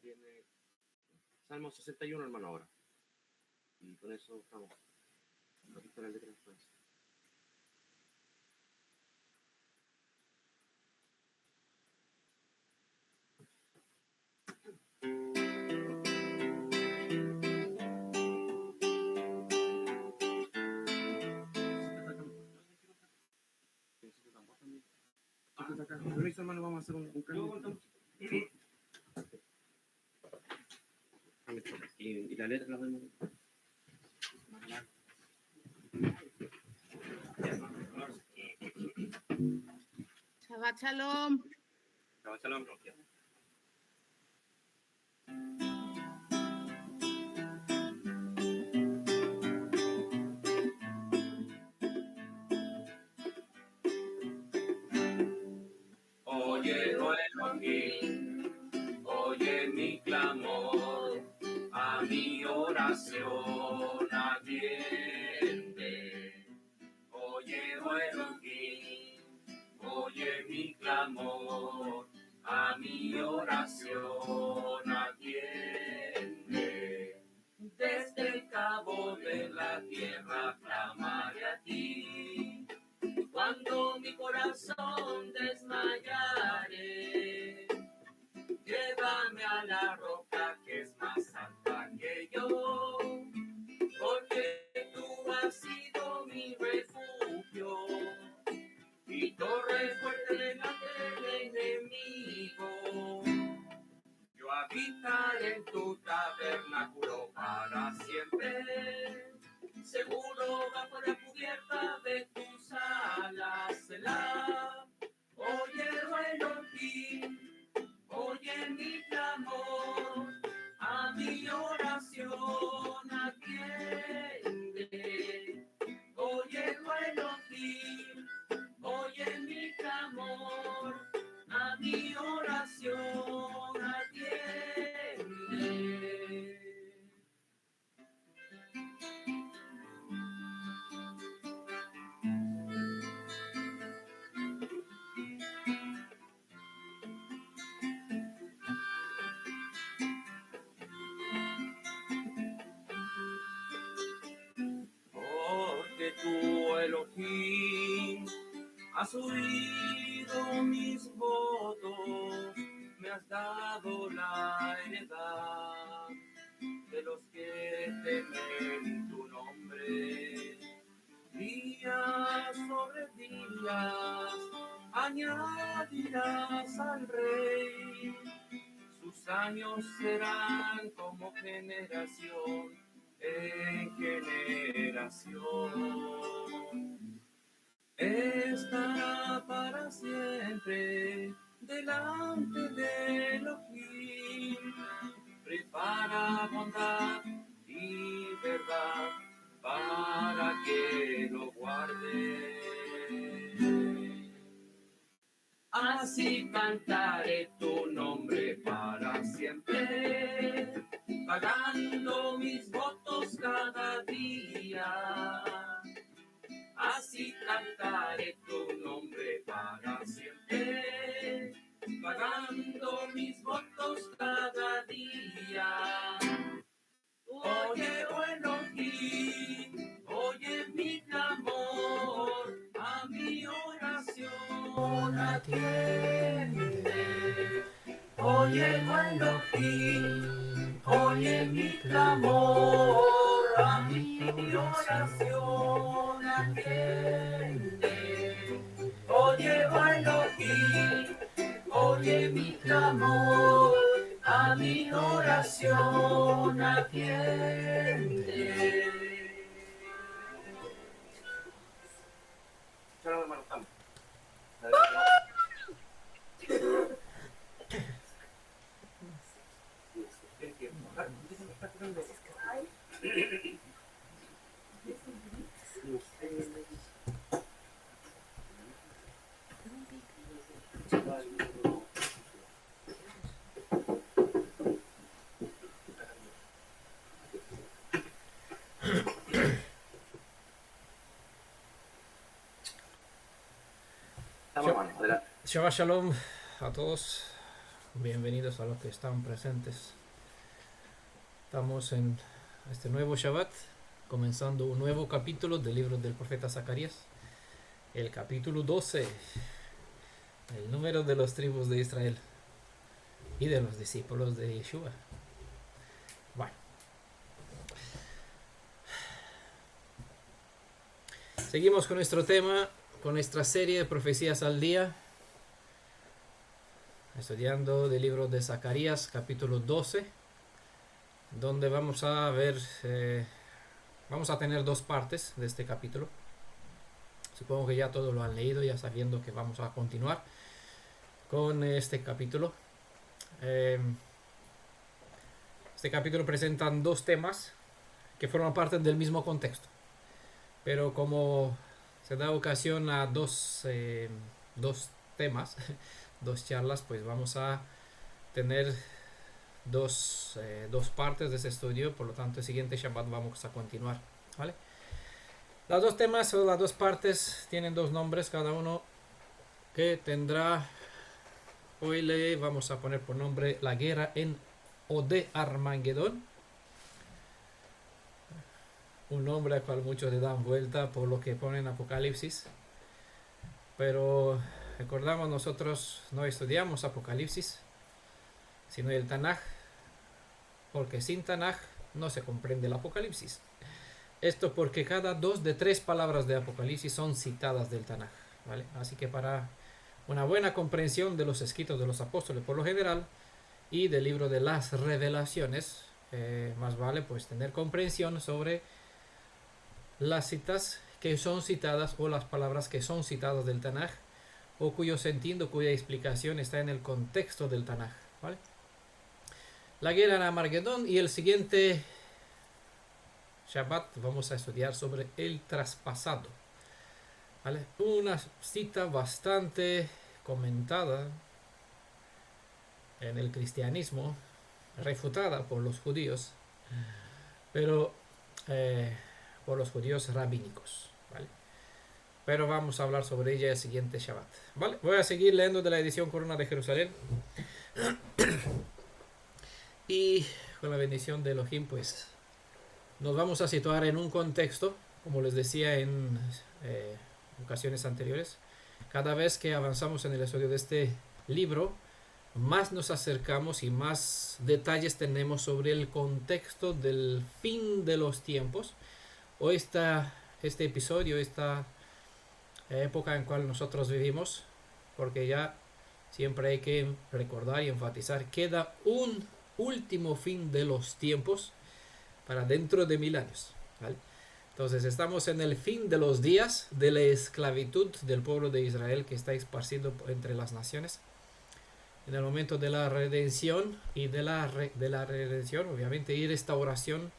Tiene Salmo 61, hermano, ahora. Y con eso estamos. Aquí está la letra después. Permiso, hermano, vamos a hacer un cambio. Y la letra la vemos. Shabbat Shalom. Shabbat Shalom. Oye, Elohim, oye mi clamor, a mi oración atiende. Oye, Elohim, oye mi clamor, a mi oración atiende. Desde el cabo de la tierra clamaré a ti. Cuando mi corazón desmayare, llévame a la roca que es más alta que yo, porque tú has sido mi refugio y torre fuerte delante del enemigo. Yo habitaré en tu tabernáculo para siempre, seguro bajo la cubierta de tus alas, Selah. Oye, Elohim, oye mi clamor, a mi oración atiende. Oye, Elohim, oye mi clamor, a mi oración atiende. Porque tú, Elohim, has oído mis votos, me has dado la heredad de los que temen tu nombre. Días sobre días añadirás al rey, sus años serán como generación en generación. Estará para siempre delante de Elohim, prepara bondad y verdad para que lo guarde. Así cantaré tu nombre para siempre, pagando mis votos cada día. Así cantaré tu nombre para siempre, pagando mis votos cada día. Oye, oh Elohim, oye mi clamor, a mi oración atiende. Oye, oh Elohim, oye mi clamor, a mi oración atiende. Oye, oh Elohim, oye mi clamor, a mi oración atiende. Shalom, hermano, estamos. Estamos, hermano, adelante. Shabbat Shalom a todos, bienvenidos a los que están presentes. Estamos en este nuevo Shabbat, comenzando un nuevo capítulo del libro del profeta Zacarías, el capítulo 12, el número de las tribus de Israel y de los discípulos de Yeshua. Bueno, seguimos con nuestro tema, con nuestra serie de profecías al día, estudiando del libro de Zacarías capítulo 12, donde vamos a ver, vamos a tener dos partes de este capítulo. Supongo que ya todos lo han leído, ya sabiendo que vamos a continuar con este capítulo. Este capítulo presenta dos temas que forman parte del mismo contexto, pero como se da ocasión a dos temas, dos charlas, pues vamos a tener dos partes de ese estudio. Por lo tanto, el siguiente Shabbat vamos a continuar, ¿vale? Los dos temas o las dos partes tienen dos nombres cada uno, que tendrá, hoy le vamos a poner por nombre la guerra en o de Armagedón, un nombre al cual muchos le dan vuelta por lo que pone en Apocalipsis, pero recordamos, nosotros no estudiamos Apocalipsis sino el Tanaj, porque sin Tanaj no se comprende el Apocalipsis. Esto porque cada 2 de 3 palabras de Apocalipsis son citadas del Tanaj, ¿vale? Así que para una buena comprensión de los escritos de los apóstoles por lo general y del libro de las revelaciones, más vale pues tener comprensión sobre las citas que son citadas o las palabras que son citadas del Tanaj, o cuyo sentido, cuya explicación está en el contexto del Tanaj, ¿vale? La guerra en Armagedón, y el siguiente Shabbat vamos a estudiar sobre el traspasado, ¿vale? Una cita bastante comentada en el cristianismo, refutada por los judíos, pero por los judíos rabínicos, ¿vale? Pero vamos a hablar sobre ella el siguiente Shabbat, ¿vale? Voy a seguir leyendo de la edición Corona de Jerusalén. Y con la bendición de Elohim, pues nos vamos a situar en un contexto, como les decía en ocasiones anteriores. Cada vez que avanzamos en el estudio de este libro, más nos acercamos y más detalles tenemos sobre el contexto del fin de los tiempos, o este episodio, esta época en cual nosotros vivimos, porque ya siempre hay que recordar y enfatizar, queda un último fin de los tiempos para dentro de 1000 años, ¿vale? Entonces estamos en el fin de los días de la esclavitud del pueblo de Israel, que está esparcido entre las naciones, en el momento de la redención y de la redención, obviamente, y restauración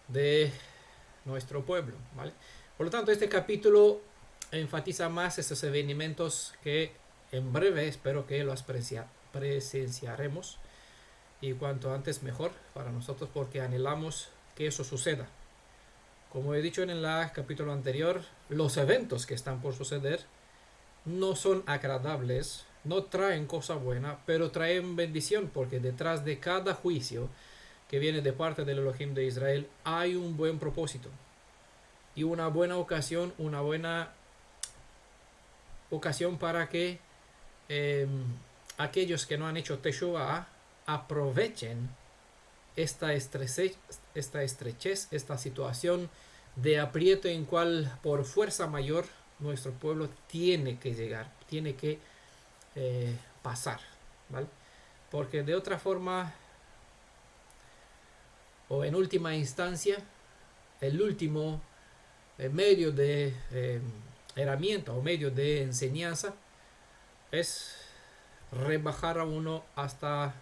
de nuestro pueblo, ¿vale? Por lo tanto, este capítulo enfatiza más estos eventos que en breve espero que los presenciaremos, y cuanto antes mejor para nosotros porque anhelamos que eso suceda. Como he dicho en el capítulo anterior, los eventos que están por suceder no son agradables, no traen cosa buena, pero traen bendición porque detrás de cada juicio que viene de parte del Elohim de Israel hay un buen propósito y una buena ocasión, para que aquellos que no han hecho Teshuvah aprovechen esta estrechez, esta situación de aprieto en cual por fuerza mayor nuestro pueblo tiene que llegar, tiene que pasar, ¿vale? Porque de otra forma, o en última instancia, el último medio de herramienta o medio de enseñanza es rebajar a uno hasta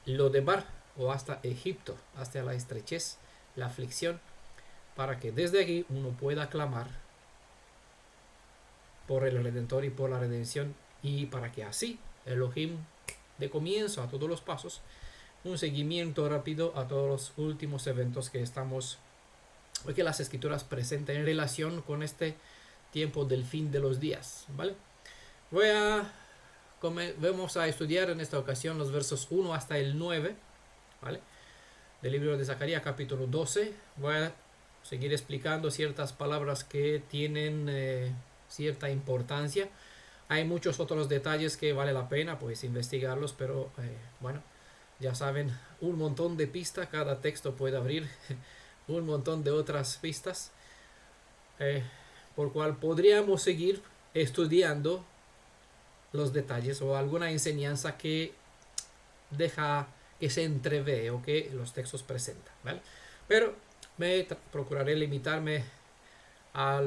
lo de Bar o hasta Egipto, hasta la estrechez, la aflicción, para que desde aquí uno pueda clamar por el Redentor y por la redención, y para que así Elohim de comienzo a todos los pasos, un seguimiento rápido a todos los últimos eventos que las escrituras presentan en relación con este tiempo del fin de los días, ¿vale? Vamos a estudiar en esta ocasión los versos 1 hasta el 9, ¿vale? Del libro de Zacarías, capítulo 12. Voy a seguir explicando ciertas palabras que tienen cierta importancia. Hay muchos otros detalles que vale la pena pues investigarlos, pero bueno, ya saben, un montón de pistas, cada texto puede abrir un montón de otras pistas, por cual podríamos seguir estudiando los detalles o alguna enseñanza que deja que se entrevé o que los textos presentan, ¿vale? Pero procuraré limitarme a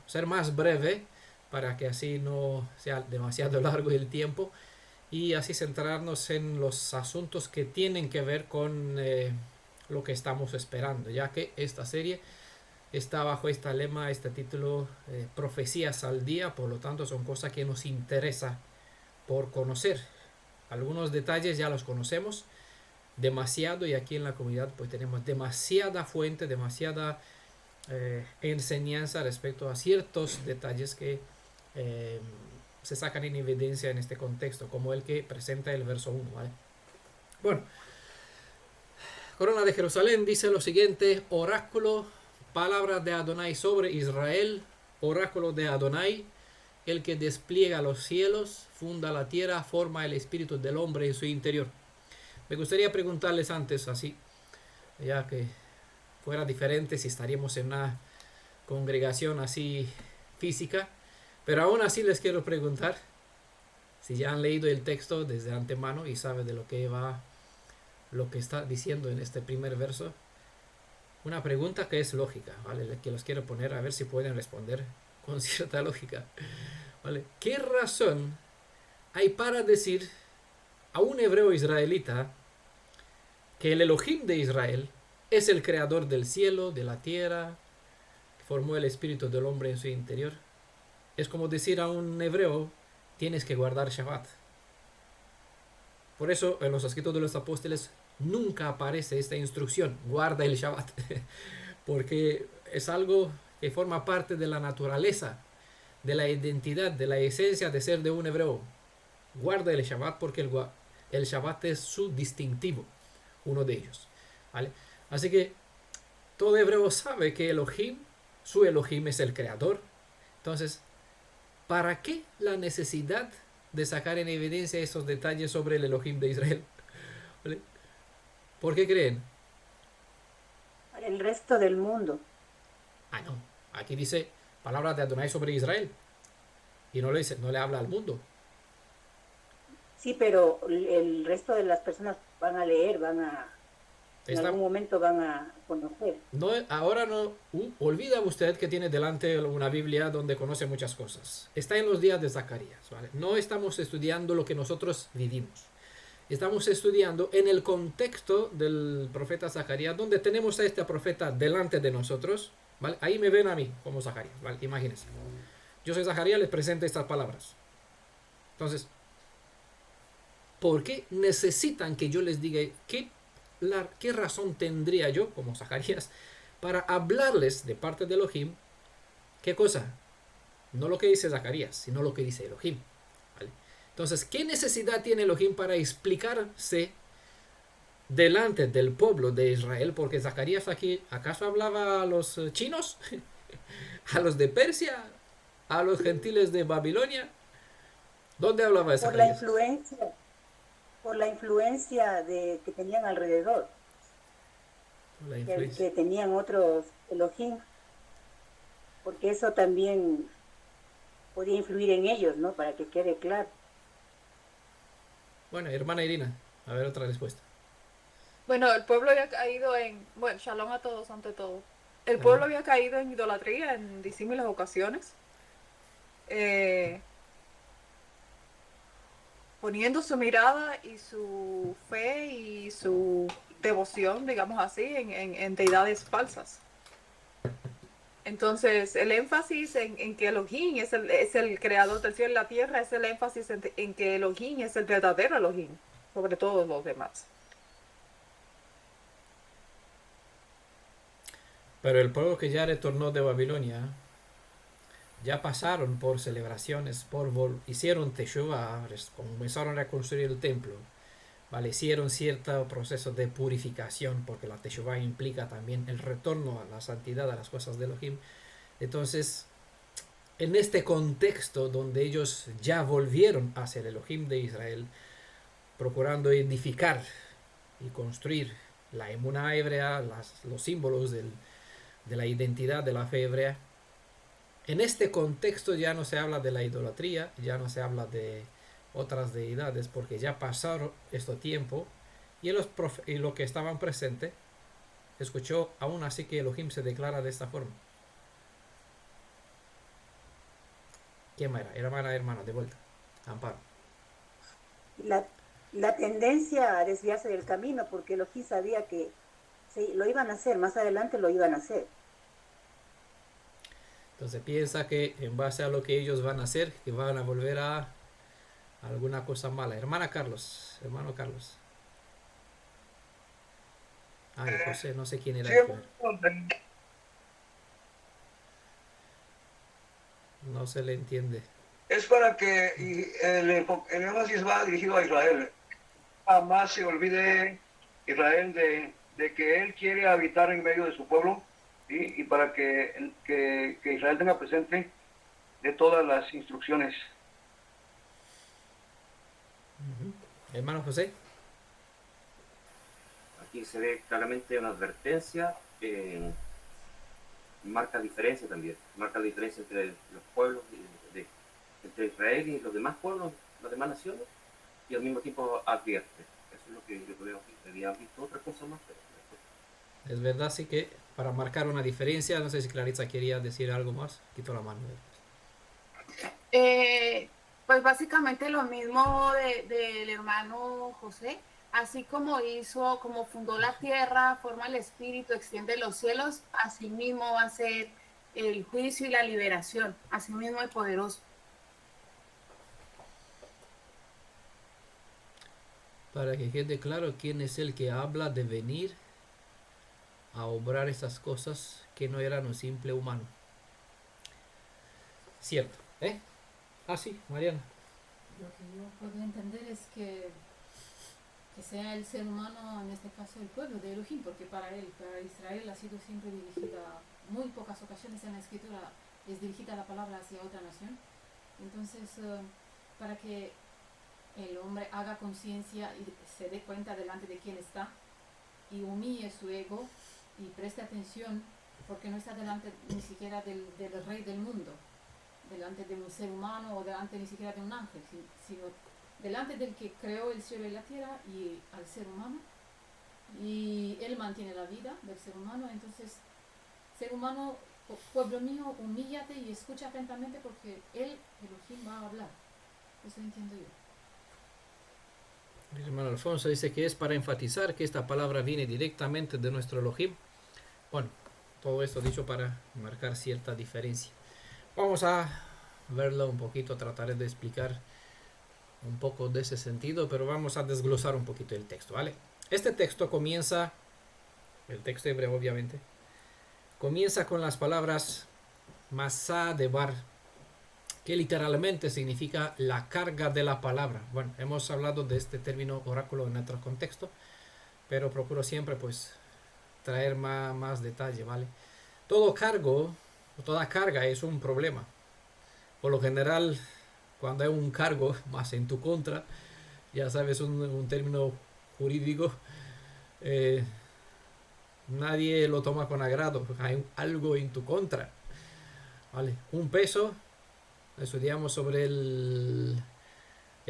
ser más breve para que así no sea demasiado largo el tiempo y así centrarnos en los asuntos que tienen que ver con lo que estamos esperando, ya que esta serie está bajo este lema, este título, Profecías al Día. Por lo tanto son cosas que nos interesa por conocer. Algunos detalles ya los conocemos demasiado, y aquí en la comunidad pues tenemos demasiada fuente, demasiada enseñanza respecto a ciertos detalles que se sacan en evidencia en este contexto, como el que presenta el verso 1, ¿vale? Bueno, Corona de Jerusalén dice lo siguiente: oráculo, palabra de Adonai sobre Israel, oráculo de Adonai, el que despliega los cielos, funda la tierra, forma el espíritu del hombre en su interior. Me gustaría preguntarles antes, así, ya que fuera diferente si estaríamos en una congregación así física, pero aún así les quiero preguntar si ya han leído el texto desde antemano y saben de lo que está diciendo en este primer verso. Una pregunta que es lógica, ¿vale? Que los quiero poner a ver si pueden responder con cierta lógica, ¿vale? ¿Qué razón hay para decir a un hebreo israelita que el Elohim de Israel es el creador del cielo, de la tierra, que formó el espíritu del hombre en su interior? Es como decir a un hebreo: tienes que guardar Shabbat. Por eso en los escritos de los apóstoles nunca aparece esta instrucción: guarda el Shabbat, porque es algo que forma parte de la naturaleza, de la identidad, de la esencia de ser de un hebreo. Guarda el Shabbat porque el Shabbat es su distintivo, uno de ellos, ¿vale? Así que todo hebreo sabe que Elohim, su Elohim, es el creador. Entonces, ¿para qué la necesidad de sacar en evidencia esos detalles sobre el Elohim de Israel? ¿Vale? ¿Por qué creen? Para el resto del mundo. No. Aquí dice palabras de Adonai sobre Israel. Y no le habla al mundo. Sí, pero el resto de las personas van a leer, en algún momento van a conocer. Ahora no, olvida usted que tiene delante una Biblia donde conoce muchas cosas. Está en los días de Zacarías, ¿vale? No estamos estudiando lo que nosotros vivimos. Estamos estudiando en el contexto del profeta Zacarías, donde tenemos a este profeta delante de nosotros, ¿vale? Ahí me ven a mí como Zacarías, ¿vale? Imagínense. Yo soy Zacarías, les presento estas palabras. Entonces, ¿Por qué necesitan que yo les diga qué razón tendría yo, como Zacarías, para hablarles de parte de Elohim? ¿Qué cosa? No lo que dice Zacarías, sino lo que dice Elohim. ¿Vale? Entonces, ¿qué necesidad tiene Elohim para explicarse delante del pueblo de Israel? Porque Zacarías aquí, ¿acaso hablaba a los chinos? ¿A los de Persia? ¿A los gentiles de Babilonia? ¿Dónde hablaba de Zacarías? Por la influencia que tenían alrededor, La influencia. que tenían otros Elohim, porque eso también podía influir en ellos, ¿no? Para que quede claro. Bueno, hermana Irina, a ver otra respuesta. Bueno, el pueblo había caído en... Bueno, shalom a todos ante todo. El pueblo había caído en idolatría en disímiles ocasiones. Poniendo su mirada y su fe y su devoción, digamos así, en deidades falsas. Entonces, el énfasis en que Elohim es el creador del cielo y la tierra, es el énfasis en que Elohim es el verdadero Elohim, sobre todos los demás. Pero el pueblo que ya retornó de Babilonia, ya pasaron por celebraciones, hicieron Teshuvah, comenzaron a construir el templo, ¿vale? Hicieron cierto proceso de purificación, porque la Teshuvah implica también el retorno a la santidad, a las cosas de Elohim. Entonces, en este contexto donde ellos ya volvieron hacia el Elohim de Israel, procurando edificar y construir la emuná hebrea, los símbolos de la identidad de la fe hebrea, en este contexto ya no se habla de la idolatría, ya no se habla de otras deidades, porque ya pasaron este tiempo y lo que estaban presentes escuchó aún así que Elohim se declara de esta forma. ¿Quién era? Hermana, de vuelta. Amparo. La tendencia a desviarse del camino, porque Elohim sabía que lo iban a hacer, más adelante lo iban a hacer. Entonces piensa que en base a lo que ellos van a hacer, que van a volver a alguna cosa mala. Hermano Carlos. Ay, José, no sé quién era. No se le entiende. Es para que el énfasis va dirigido a Israel. Jamás se olvide Israel de que él quiere habitar en medio de su pueblo, ¿sí? Y para que Israel tenga presente de todas las instrucciones. Hermano José. Aquí se ve claramente una advertencia, marca diferencia también, marca la diferencia entre los pueblos, entre Israel y los demás pueblos, las demás naciones, y al mismo tiempo advierte. Eso es lo que yo veo aquí. Había visto otra cosa más, pero... Es verdad, sí, que para marcar una diferencia, no sé si Clarissa quería decir algo más. Quito la mano. Pues básicamente lo mismo del hermano José, así como como fundó la tierra, forma el espíritu, extiende los cielos, así mismo va a ser el juicio y la liberación, así mismo el poderoso. Para que quede claro quién es el que habla de venir a obrar esas cosas que no eran un simple humano. Cierto, ¿eh? Ah, sí, Mariana. Lo que yo puedo entender es que sea el ser humano, en este caso el pueblo de Elohim, porque para Israel ha sido siempre dirigida, muy pocas ocasiones en la escritura es dirigida la palabra hacia otra nación. Entonces, para que el hombre haga conciencia y se dé cuenta delante de quién está y humille su ego y preste atención, porque no está delante ni siquiera del rey del mundo, delante de un ser humano o delante ni siquiera de un ángel, sino delante del que creó el cielo y la tierra y al ser humano, y él mantiene la vida del ser humano. Entonces, ser humano, pueblo mío, humíllate y escucha atentamente, porque él, Elohim, va a hablar. Eso entiendo yo. El hermano Alfonso dice que es para enfatizar que esta palabra viene directamente de nuestro Elohim. Bueno, todo esto dicho para marcar cierta diferencia. Vamos a verlo un poquito, trataré de explicar un poco de ese sentido, pero vamos a desglosar un poquito el texto, ¿vale? Este texto comienza, el texto hebreo obviamente, comienza con las palabras Masá Debar, que literalmente significa la carga de la palabra. Bueno, hemos hablado de este término oráculo en otro contexto, pero procuro siempre pues traer más detalle, ¿vale? Todo cargo, toda carga es un problema. Por lo general, cuando hay un cargo más en tu contra, ya sabes, un término jurídico, nadie lo toma con agrado, hay algo en tu contra, ¿vale? Un peso, estudiamos sobre el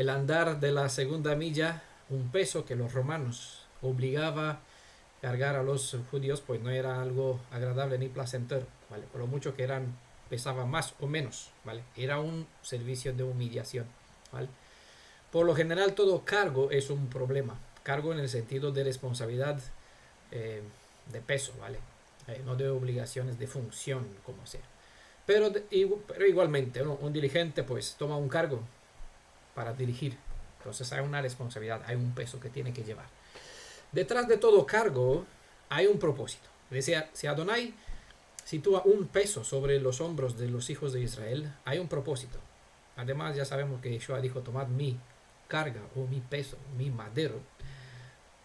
andar de la segunda milla, un peso que los romanos obligaba a cargar a los judíos, pues no era algo agradable ni placentero, ¿vale? Por lo mucho que pesaba más o menos, ¿vale? Era un servicio de humillación, ¿vale? Por lo general todo cargo es un problema, cargo en el sentido de responsabilidad, de peso, ¿vale? No de obligaciones de función, como sea. Pero igualmente, ¿no? Un dirigente pues toma un cargo para dirigir, entonces hay una responsabilidad, hay un peso que tiene que llevar. Detrás de todo cargo hay un propósito. Decía, si Adonai sitúa un peso sobre los hombros de los hijos de Israel, hay un propósito. Además ya sabemos que Yeshua dijo, tomad mi carga o mi peso, mi madero.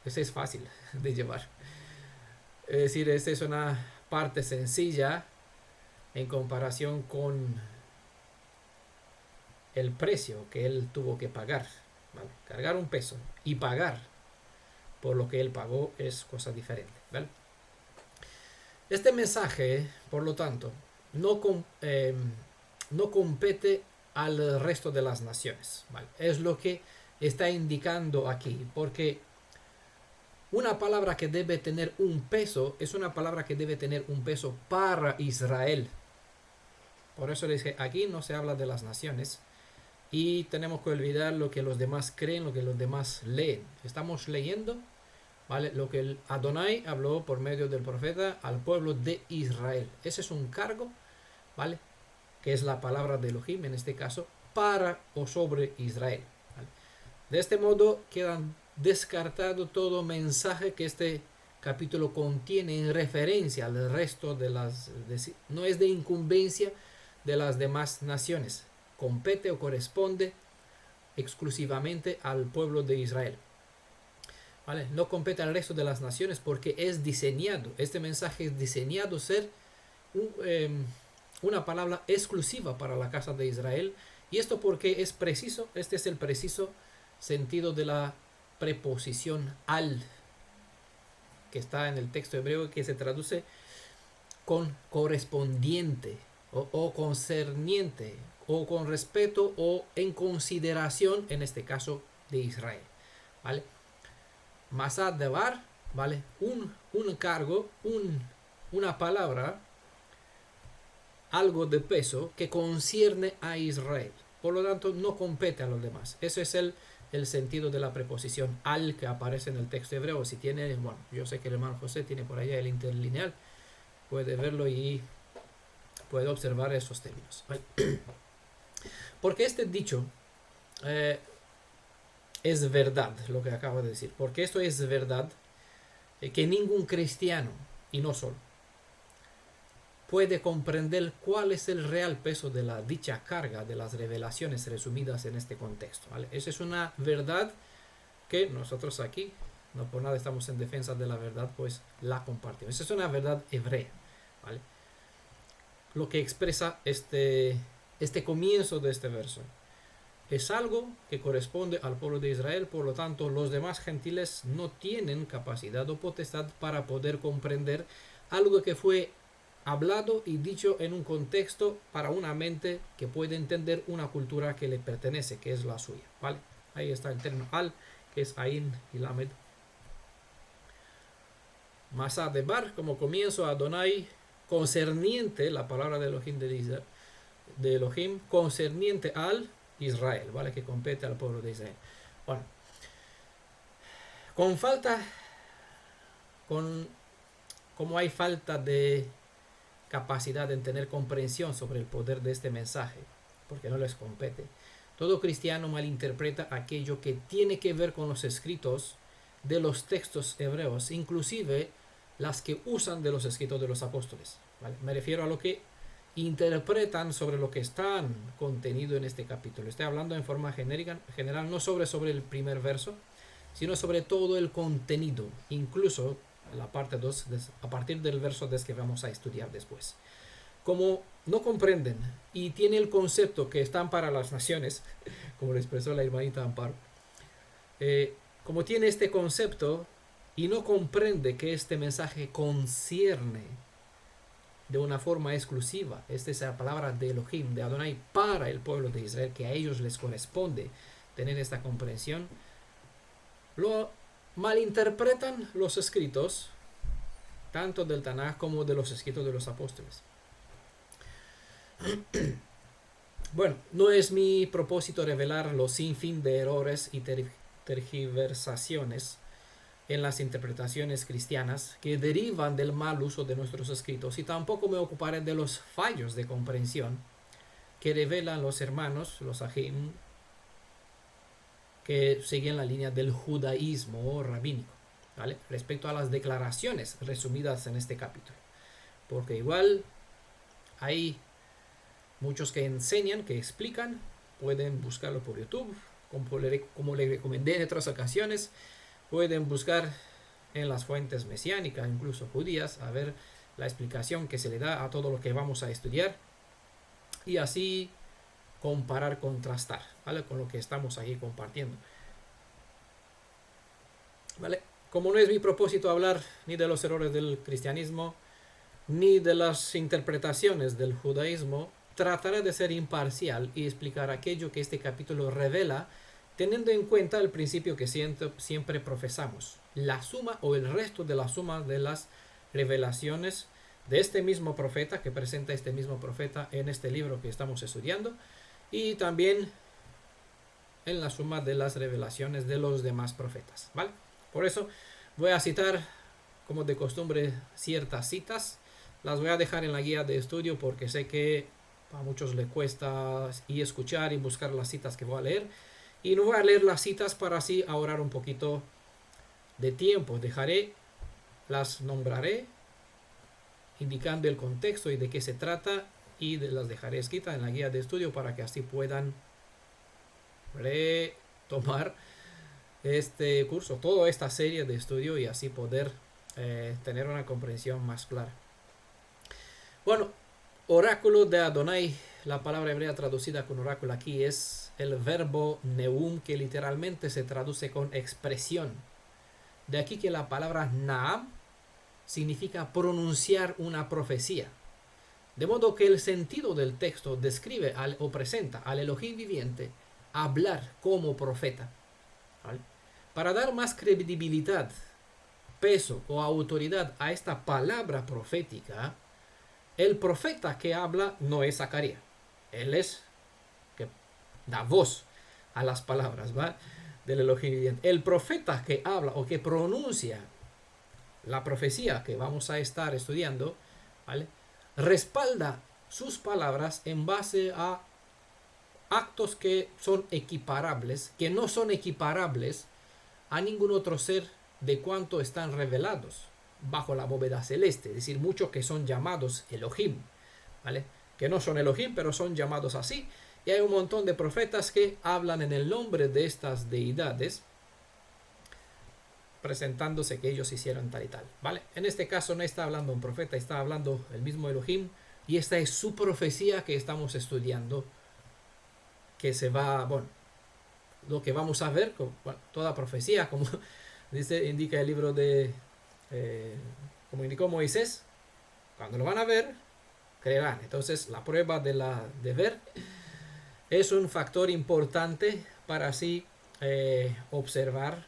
Eso es fácil de llevar. Es decir, esta es una parte sencilla en comparación con el precio que él tuvo que pagar, ¿vale? Cargar un peso y pagar por lo que él pagó es cosa diferente, ¿vale? Este mensaje, por lo tanto, no compete al resto de las naciones, ¿vale? Es lo que está indicando aquí, porque una palabra que debe tener un peso es una palabra que debe tener un peso para Israel. Por eso les dije, aquí no se habla de las naciones y tenemos que olvidar lo que los demás creen, lo que los demás leen. Estamos leyendo, ¿vale?, lo que el Adonai habló por medio del profeta al pueblo de Israel. Ese es un cargo, ¿vale?, que es la palabra de Elohim, en este caso, para o sobre Israel, ¿vale? De este modo quedan descartado todo mensaje que este capítulo contiene en referencia al resto de las... no es de incumbencia de las demás naciones. Compete o corresponde exclusivamente al pueblo de Israel, ¿vale? No compete al resto de las naciones porque es diseñado, este mensaje es diseñado ser una palabra exclusiva para la casa de Israel. Y esto porque es preciso, este es el preciso sentido de la preposición al, que está en el texto hebreo, que se traduce con correspondiente o concerniente o con respeto o en consideración, en este caso de Israel, ¿vale? Masad devar, ¿vale? Un cargo, una palabra, algo de peso que concierne a Israel. Por lo tanto, no compete a los demás. Eso es el sentido de la preposición al que aparece en el texto hebreo. Si tiene, bueno, yo sé que el hermano José tiene por allá el interlineal, puede verlo y puede observar esos términos, ¿vale? Porque este dicho es verdad, lo que acabo de decir. Porque esto es verdad, que ningún cristiano, y no solo, puede comprender cuál es el real peso de la dicha carga de las revelaciones resumidas en este contexto, ¿vale? Esa es una verdad que nosotros aquí, no por nada estamos en defensa de la verdad, pues la compartimos. Esa es una verdad hebrea, ¿vale? Lo que expresa este comienzo de este verso es algo que corresponde al pueblo de Israel. Por lo tanto, los demás gentiles no tienen capacidad o potestad para poder comprender algo que fue hablado y dicho en un contexto para una mente que puede entender una cultura que le pertenece, que es la suya, ¿vale? Ahí está el término al, que es Ain y Lamed. Masá debar, como comienzo, Adonai, concerniente, la palabra de Elohim, concerniente al Israel, ¿vale? Que compete al pueblo de Israel. Bueno, como hay falta de capacidad en tener comprensión sobre el poder de este mensaje, porque no les compete, Todo cristiano malinterpreta aquello que tiene que ver con los escritos de los textos hebreos, inclusive las que usan de los escritos de los apóstoles, ¿vale? Me refiero a lo que interpretan sobre lo que está contenido en este capítulo. Estoy hablando en forma genérica, general, no sobre el primer verso, sino sobre todo el contenido, incluso la parte 2, a partir del verso 10 que vamos a estudiar después. Como no comprenden y tiene el concepto que están para las naciones, como lo expresó la hermanita Amparo, como tiene este concepto y no comprende que este mensaje concierne de una forma exclusiva, esta es la palabra de Elohim, de Adonai, para el pueblo de Israel, que a ellos les corresponde tener esta comprensión, lo malinterpretan los escritos, tanto del Tanaj como de los escritos de los apóstoles. Bueno, no es mi propósito revelar los sinfín de errores y tergiversaciones en las interpretaciones cristianas que derivan del mal uso de nuestros escritos, y tampoco me ocuparé de los fallos de comprensión que revelan los hermanos, los ajim, que siguen la línea del judaísmo rabínico, ¿vale? Respecto a las declaraciones resumidas en este capítulo, porque igual hay muchos que enseñan, que explican, pueden buscarlo por YouTube, como le recomendé en otras ocasiones. Pueden buscar en las fuentes mesiánicas, incluso judías, a ver la explicación que se le da a todo lo que vamos a estudiar, y así comparar, contrastar, ¿vale? Con lo que estamos aquí compartiendo, ¿vale? Como no es mi propósito hablar ni de los errores del cristianismo, ni de las interpretaciones del judaísmo, trataré de ser imparcial y explicar aquello que este capítulo revela, teniendo en cuenta el principio que siempre profesamos: la suma o el resto de la suma de las revelaciones de este mismo profeta, que presenta este mismo profeta en este libro que estamos estudiando, y también en la suma de las revelaciones de los demás profetas, ¿vale? Por eso voy a citar, como de costumbre, ciertas citas. Las voy a dejar en la guía de estudio porque sé que a muchos les cuesta y escuchar y buscar las citas que voy a leer. Y no voy a leer las citas para así ahorrar un poquito de tiempo. Las nombraré, indicando el contexto y de qué se trata, y las dejaré escritas en la guía de estudio para que así puedan retomar este curso, toda esta serie de estudio, y así poder tener una comprensión más clara. Bueno, oráculo de Adonai, la palabra hebrea traducida con oráculo aquí es el verbo neum, que literalmente se traduce con expresión. De aquí que la palabra naam significa pronunciar una profecía. De modo que el sentido del texto describe o presenta al Elohim viviente hablar como profeta, ¿vale? Para dar más credibilidad, peso o autoridad a esta palabra profética, el profeta que habla no es Zacarías. Él es que da voz a las palabras, ¿va?, del Elohim viviente. El profeta que habla o que pronuncia la profecía que vamos a estar estudiando, ¿vale?, respalda sus palabras en base a actos que son equiparables, que no son equiparables a ningún otro ser de cuanto están revelados bajo la bóveda celeste, es decir, muchos que son llamados Elohim, ¿vale?, que no son Elohim, pero son llamados así. Y hay un montón de profetas que hablan en el nombre de estas deidades, presentándose que ellos hicieron tal y tal, ¿vale? En este caso no está hablando un profeta, está hablando el mismo Elohim, y esta es su profecía que estamos estudiando, que se va, bueno, lo que vamos a ver, bueno, toda profecía, como indica el libro de, como indicó Moisés, cuando lo van a ver, creerán. Entonces la prueba de ver es un factor importante para así observar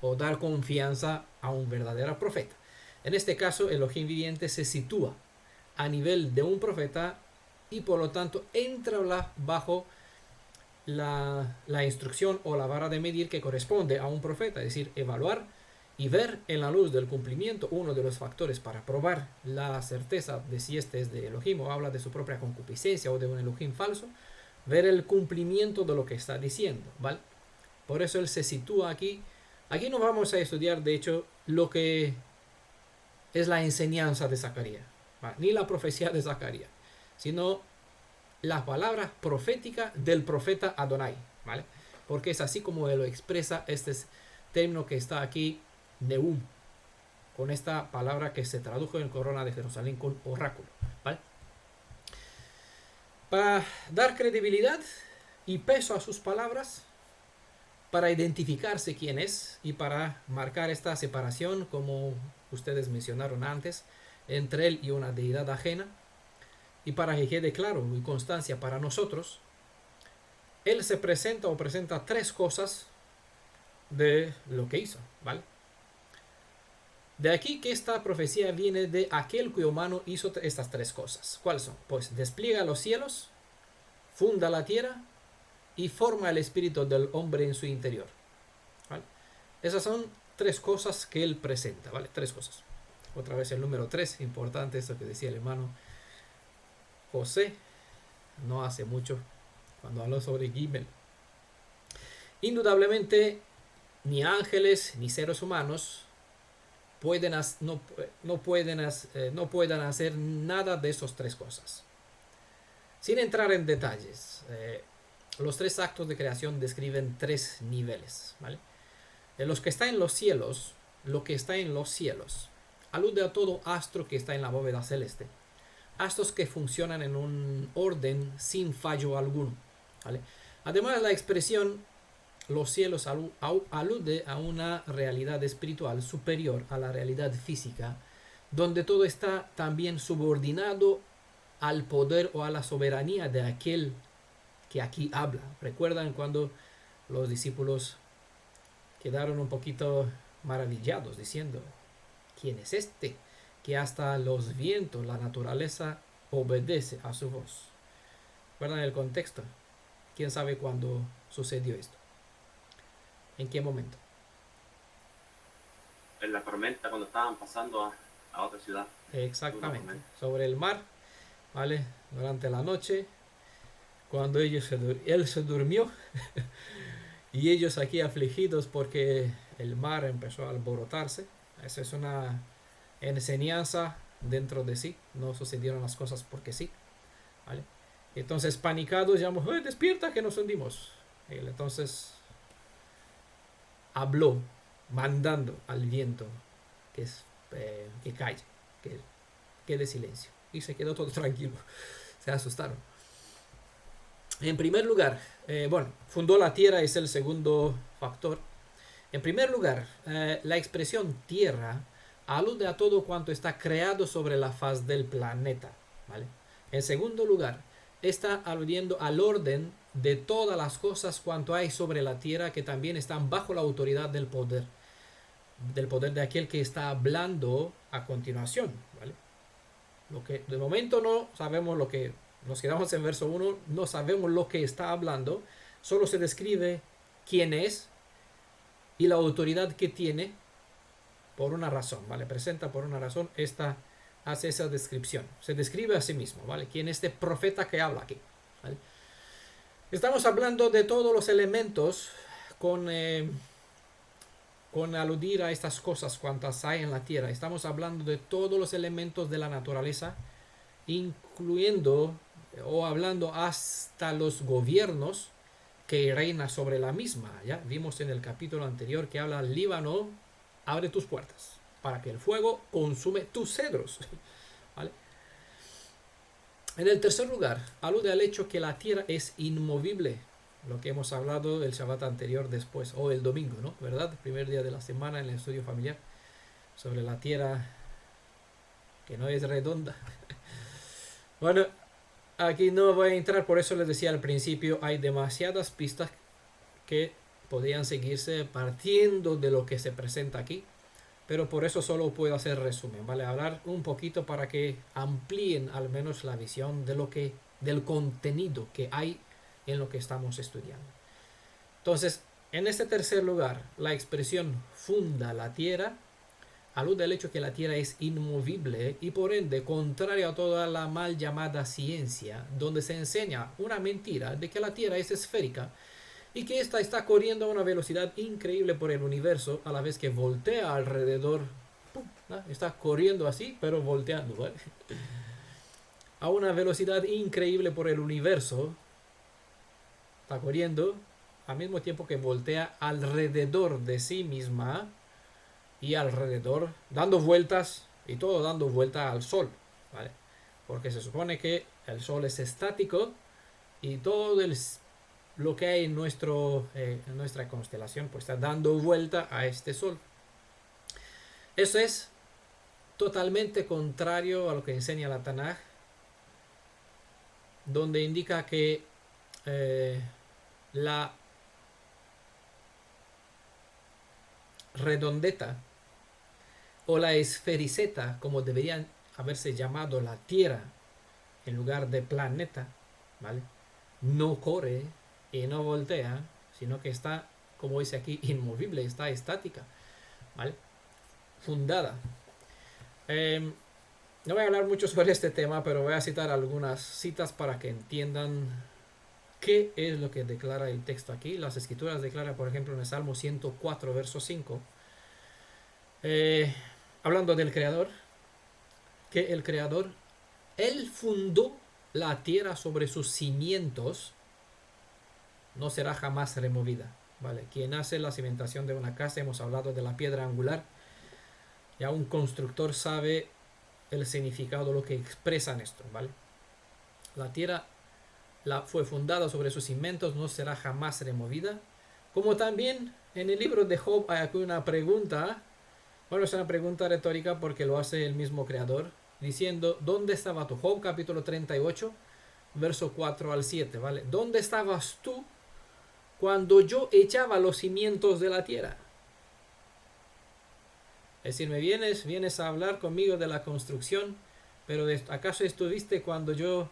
o dar confianza a un verdadero profeta. En este caso, el Elohim viviente se sitúa a nivel de un profeta y por lo tanto entra bajo la instrucción o la vara de medir que corresponde a un profeta, es decir, evaluar y ver en la luz del cumplimiento uno de los factores para probar la certeza de si este es de Elohim o habla de su propia concupiscencia o de un Elohim falso, ver el cumplimiento de lo que está diciendo, ¿vale? Por eso él se sitúa aquí. Aquí no vamos a estudiar, de hecho, lo que es la enseñanza de Zacarías, ¿vale? Ni la profecía de Zacarías, sino las palabras proféticas del profeta Adonai, ¿vale? Porque es así como él lo expresa este término que está aquí, Neum, con esta palabra que se tradujo en Corona de Jerusalén con oráculo, ¿vale? Para dar credibilidad y peso a sus palabras, para identificarse quién es y para marcar esta separación, como ustedes mencionaron antes, entre él y una deidad ajena, y para que quede claro y constancia para nosotros, él se presenta o presenta tres cosas de lo que hizo, ¿vale? De aquí que esta profecía viene de aquel cuyo mano hizo estas tres cosas. ¿Cuáles son? Pues despliega los cielos, funda la tierra y forma el espíritu del hombre en su interior, ¿vale? Esas son tres cosas que él presenta, ¿vale? Tres cosas. Otra vez el número 3, importante esto que decía el hermano José, no hace mucho, cuando habló sobre Gimel. Indudablemente, ni ángeles ni seres humanos no pueden hacer nada de esas tres cosas. Sin entrar en detalles, los tres actos de creación describen tres niveles, ¿vale? Los que está en los cielos, lo que está en los cielos, alude a todo astro que está en la bóveda celeste. Astros que funcionan en un orden sin fallo alguno, ¿vale? Además, la expresión los cielos alude a una realidad espiritual superior a la realidad física, donde todo está también subordinado al poder o a la soberanía de aquel que aquí habla. ¿Recuerdan cuando los discípulos quedaron un poquito maravillados diciendo, ¿quién es este que hasta los vientos, la naturaleza, obedece a su voz? ¿Recuerdan el contexto? ¿Quién sabe cuándo sucedió esto? ¿En qué momento? En la tormenta, cuando estaban pasando a otra ciudad. Exactamente, sobre el mar, ¿vale? Durante la noche, cuando él se durmió y ellos aquí afligidos porque el mar empezó a alborotarse. Esa es una enseñanza dentro de sí, no sucedieron las cosas porque sí, ¿vale? Entonces panicados llamó, despierta que nos hundimos. Él entonces habló mandando al viento que calle, que quede silencio, y se quedó todo tranquilo. Se asustaron. En primer lugar, fundó la tierra es el segundo factor. En primer lugar, la expresión tierra alude a todo cuanto está creado sobre la faz del planeta, ¿vale? En segundo lugar, está aludiendo al orden de todas las cosas cuanto hay sobre la tierra que también están bajo la autoridad del poder de aquel que está hablando a continuación, ¿vale? Lo que de momento no sabemos, lo que nos quedamos en verso 1, no sabemos lo que está hablando, solo se describe quién es y la autoridad que tiene por una razón, ¿vale? Presenta por una razón, hace esa descripción, se describe a sí mismo, ¿vale? ¿Quién es este profeta que habla aquí? ¿Vale? Estamos hablando de todos los elementos con aludir a estas cosas cuantas hay en la tierra. Estamos hablando de todos los elementos de la naturaleza, incluyendo o hablando hasta los gobiernos que reina sobre la misma. Ya vimos en el capítulo anterior que habla: Líbano, abre tus puertas para que el fuego consume tus cedros, ¿vale? En el tercer lugar, alude al hecho que la tierra es inmovible, lo que hemos hablado el Shabbat anterior después, o el domingo, ¿no? ¿Verdad? El primer día de la semana en el estudio familiar, sobre la tierra que no es redonda. Bueno, aquí no voy a entrar, por eso les decía al principio, hay demasiadas pistas que podrían seguirse partiendo de lo que se presenta aquí, pero por eso solo puedo hacer resumen, ¿vale? Hablar un poquito para que amplíen al menos la visión de del contenido que hay en lo que estamos estudiando. Entonces, en este tercer lugar, la expresión funda la tierra alude al hecho que la Tierra es inmovible y por ende contrario a toda la mal llamada ciencia, donde se enseña una mentira de que la Tierra es esférica y que ésta está corriendo a una velocidad increíble por el universo a la vez que voltea alrededor. ¡Pum! ¿No? Está corriendo así, pero volteando, ¿vale? A una velocidad increíble por el universo. Está corriendo al mismo tiempo que voltea alrededor de sí misma y alrededor, dando vueltas y todo dando vuelta al Sol, ¿vale? Porque se supone que el Sol es estático y todo lo que hay en nuestra constelación pues está dando vuelta a este Sol. Eso es totalmente contrario a lo que enseña la Tanaj, donde indica que la redondeta o la esfericeta, como deberían haberse llamado la Tierra en lugar de planeta, ¿vale? No corre y no voltea, sino que está, como dice aquí, inmovible, está estática, ¿vale? Fundada. No voy a hablar mucho sobre este tema, pero voy a citar algunas citas para que entiendan qué es lo que declara el texto aquí. Las escrituras declaran, por ejemplo, en el Salmo 104, verso 5, hablando del Creador, que el Creador, Él fundó la tierra sobre sus cimientos, no será jamás removida, ¿vale? Quien hace la cimentación de una casa, hemos hablado de la piedra angular, ya un constructor sabe el significado, lo que expresan esto, ¿vale? La tierra fue fundada sobre sus cimientos, no será jamás removida. Como también en el libro de Job hay aquí una pregunta, bueno, es una pregunta retórica porque lo hace el mismo Creador, diciendo, ¿dónde estaba tu Job? Capítulo 38, verso 4 al 7, ¿vale? ¿Dónde estabas tú cuando yo echaba los cimientos de la tierra? Es decir, vienes a hablar conmigo de la construcción, pero ¿acaso estuviste cuando yo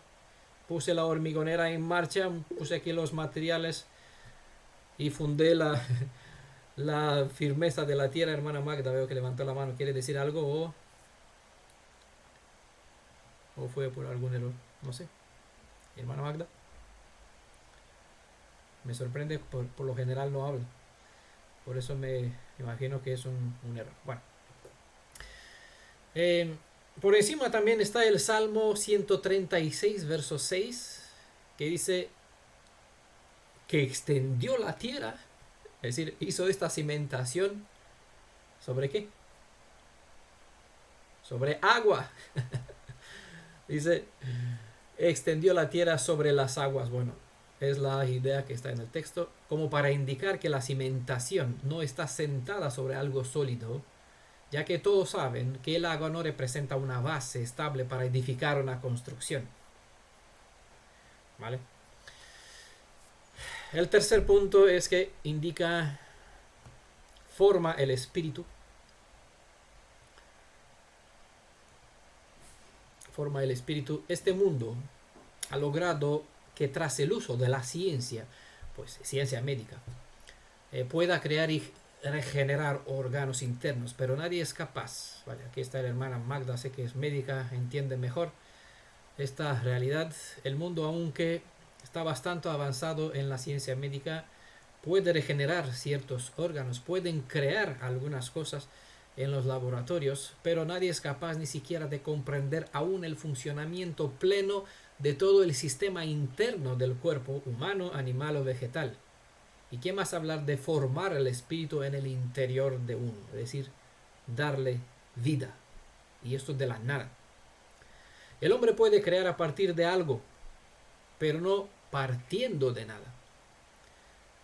puse la hormigonera en marcha, puse aquí los materiales y fundé la firmeza de la tierra? Hermana Magda, veo que levantó la mano. ¿Quiere decir algo o fue por algún error? No sé. Hermana Magda. Me sorprende, por lo general no habla. Por eso me imagino que es un error. Bueno. Por encima también está el Salmo 136, verso 6, que dice que extendió la tierra, es decir, hizo esta cimentación, ¿sobre qué? Sobre agua. Dice, extendió la tierra sobre las aguas. Bueno, es la idea que está en el texto, como para indicar que la cimentación no está sentada sobre algo sólido, ya que todos saben que el agua no representa una base estable para edificar una construcción. ¿Vale? El tercer punto es que indica, forma el espíritu. Forma el espíritu. Este mundo ha logrado que tras el uso de la ciencia, pues ciencia médica, pueda crear y regenerar órganos internos, pero nadie es capaz, ¿vale? Aquí está la hermana Magda, sé que es médica, entiende mejor esta realidad. El mundo, aunque está bastante avanzado en la ciencia médica, puede regenerar ciertos órganos, pueden crear algunas cosas en los laboratorios, pero nadie es capaz ni siquiera de comprender aún el funcionamiento pleno de todo el sistema interno del cuerpo humano, animal o vegetal. ¿Y qué más hablar de formar el espíritu en el interior de uno? Es decir, darle vida. Y esto de la nada. El hombre puede crear a partir de algo, pero no partiendo de nada.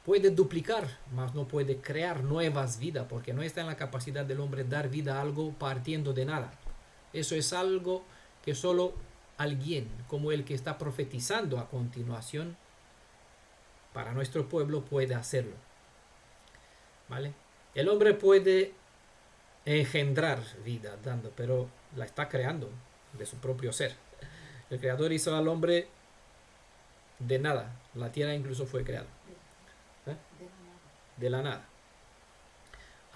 Puede duplicar, mas no puede crear nuevas vidas, porque no está en la capacidad del hombre dar vida a algo partiendo de nada. Eso es algo que solo alguien, como el que está profetizando a continuación, para nuestro pueblo puede hacerlo. ¿Vale? El hombre puede engendrar vida dando, pero la está creando de su propio ser. El Creador hizo al hombre de nada. La tierra incluso fue creada. ¿Eh? De la nada.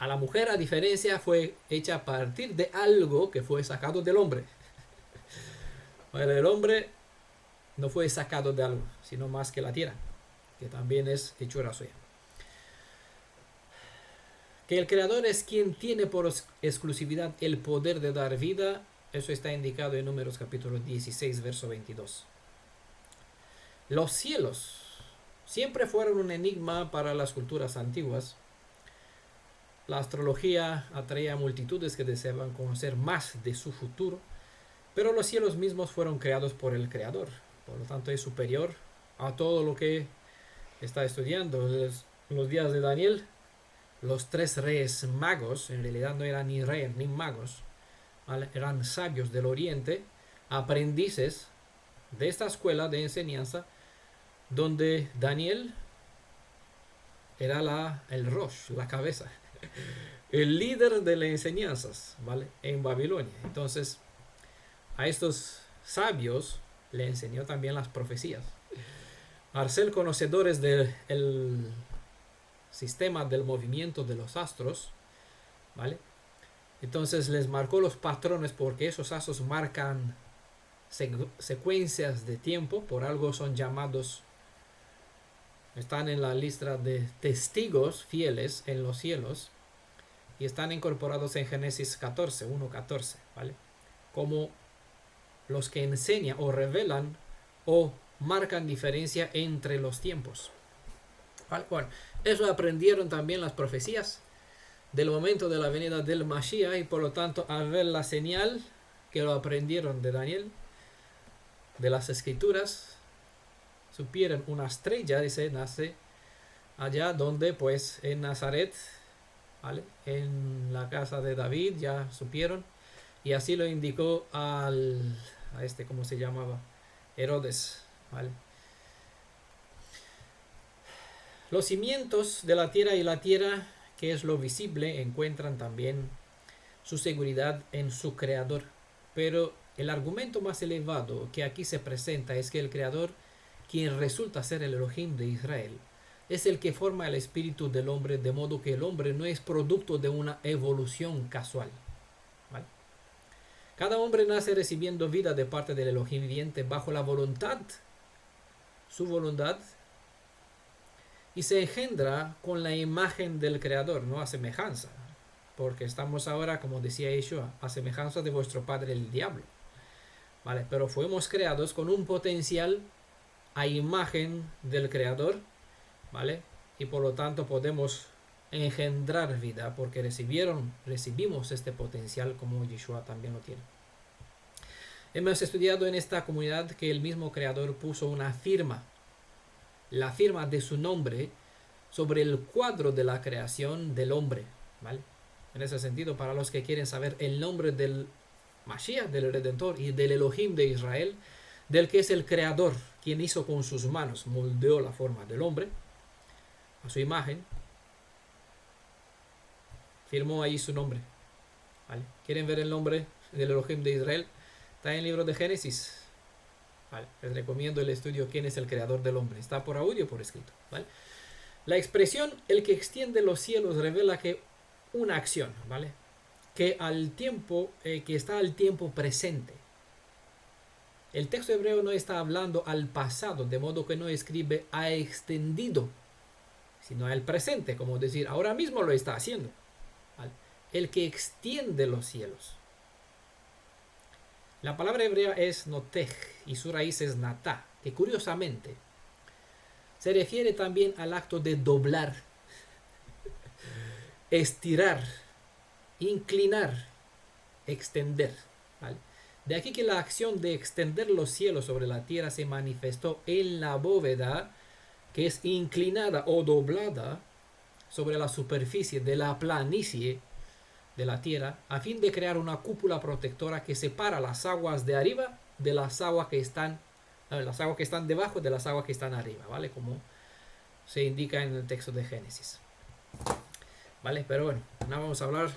A la mujer, a diferencia, fue hecha a partir de algo que fue sacado del hombre. Para el hombre no fue sacado de algo, sino más que la tierra, que también es hechura suya. Que el Creador es quien tiene por exclusividad el poder de dar vida, eso está indicado en Números capítulo 16, verso 22. Los cielos siempre fueron un enigma para las culturas antiguas. La astrología atraía a multitudes que deseaban conocer más de su futuro, pero los cielos mismos fueron creados por el Creador, por lo tanto es superior a todo lo que está estudiando. En los días de Daniel, los 3 reyes magos, en realidad no eran ni reyes ni magos, ¿vale? Eran sabios del oriente, aprendices de esta escuela de enseñanza, donde Daniel era el Rosh, la cabeza, el líder de las enseñanzas, ¿vale? En Babilonia. Entonces, a estos sabios le enseñó también las profecías. Al ser conocedores del sistema del movimiento de los astros, ¿vale? Entonces les marcó los patrones, porque esos astros marcan secuencias de tiempo, por algo son llamados, están en la lista de testigos fieles en los cielos y están incorporados en Génesis 14, 1:14, ¿vale? Como los que enseñan o revelan o marcan diferencia entre los tiempos. ¿Vale? Bueno, eso aprendieron también las profecías del momento de la venida del Mashiach, y por lo tanto al ver la señal que lo aprendieron de Daniel, de las escrituras, supieron una estrella, dice, nace allá donde, pues, en Nazaret, ¿vale? En la casa de David, ya supieron, y así lo indicó a ¿cómo se llamaba? Herodes, ¿vale? Los cimientos de la tierra y la tierra, que es lo visible, encuentran también su seguridad en su creador. Pero el argumento más elevado que aquí se presenta es que el creador, quien resulta ser el Elohim de Israel, es el que forma el espíritu del hombre, de modo que el hombre no es producto de una evolución casual, ¿vale? Cada hombre nace recibiendo vida de parte del Elohim viviente bajo la voluntad, su voluntad, y se engendra con la imagen del Creador, no a semejanza, porque estamos ahora, como decía Yeshua, a semejanza de vuestro padre el diablo, ¿vale? Pero fuimos creados con un potencial a imagen del Creador, ¿vale? Y por lo tanto podemos engendrar vida, porque recibimos este potencial como Yeshua también lo tiene. Hemos estudiado en esta comunidad que el mismo Creador puso una firma, la firma de su nombre, sobre el cuadro de la creación del hombre, ¿vale? En ese sentido, para los que quieren saber el nombre del Mashiach, del Redentor, y del Elohim de Israel, del que es el Creador, quien hizo con sus manos, moldeó la forma del hombre a su imagen, firmó ahí su nombre, ¿vale? ¿Quieren ver el nombre del Elohim de Israel? Está en el libro de Génesis, ¿vale? Les recomiendo el estudio ¿Quién es el creador del hombre? Está por audio, por escrito, ¿vale? La expresión el que extiende los cielos revela que una acción, ¿vale? Que está al tiempo presente. El texto hebreo no está hablando al pasado, de modo que no escribe ha extendido, sino al presente, como decir ahora mismo lo está haciendo, ¿vale? El que extiende los cielos. La palabra hebrea es notej y su raíz es natá, que curiosamente se refiere también al acto de doblar, estirar, inclinar, extender, ¿vale? De aquí que la acción de extender los cielos sobre la tierra se manifestó en la bóveda, que es inclinada o doblada sobre la superficie de la planicie de la tierra, a fin de crear una cúpula protectora que separa las aguas de arriba de las aguas que están debajo de las aguas que están arriba, ¿vale? Como se indica en el texto de Génesis, ¿vale? Pero bueno, ahora vamos a hablar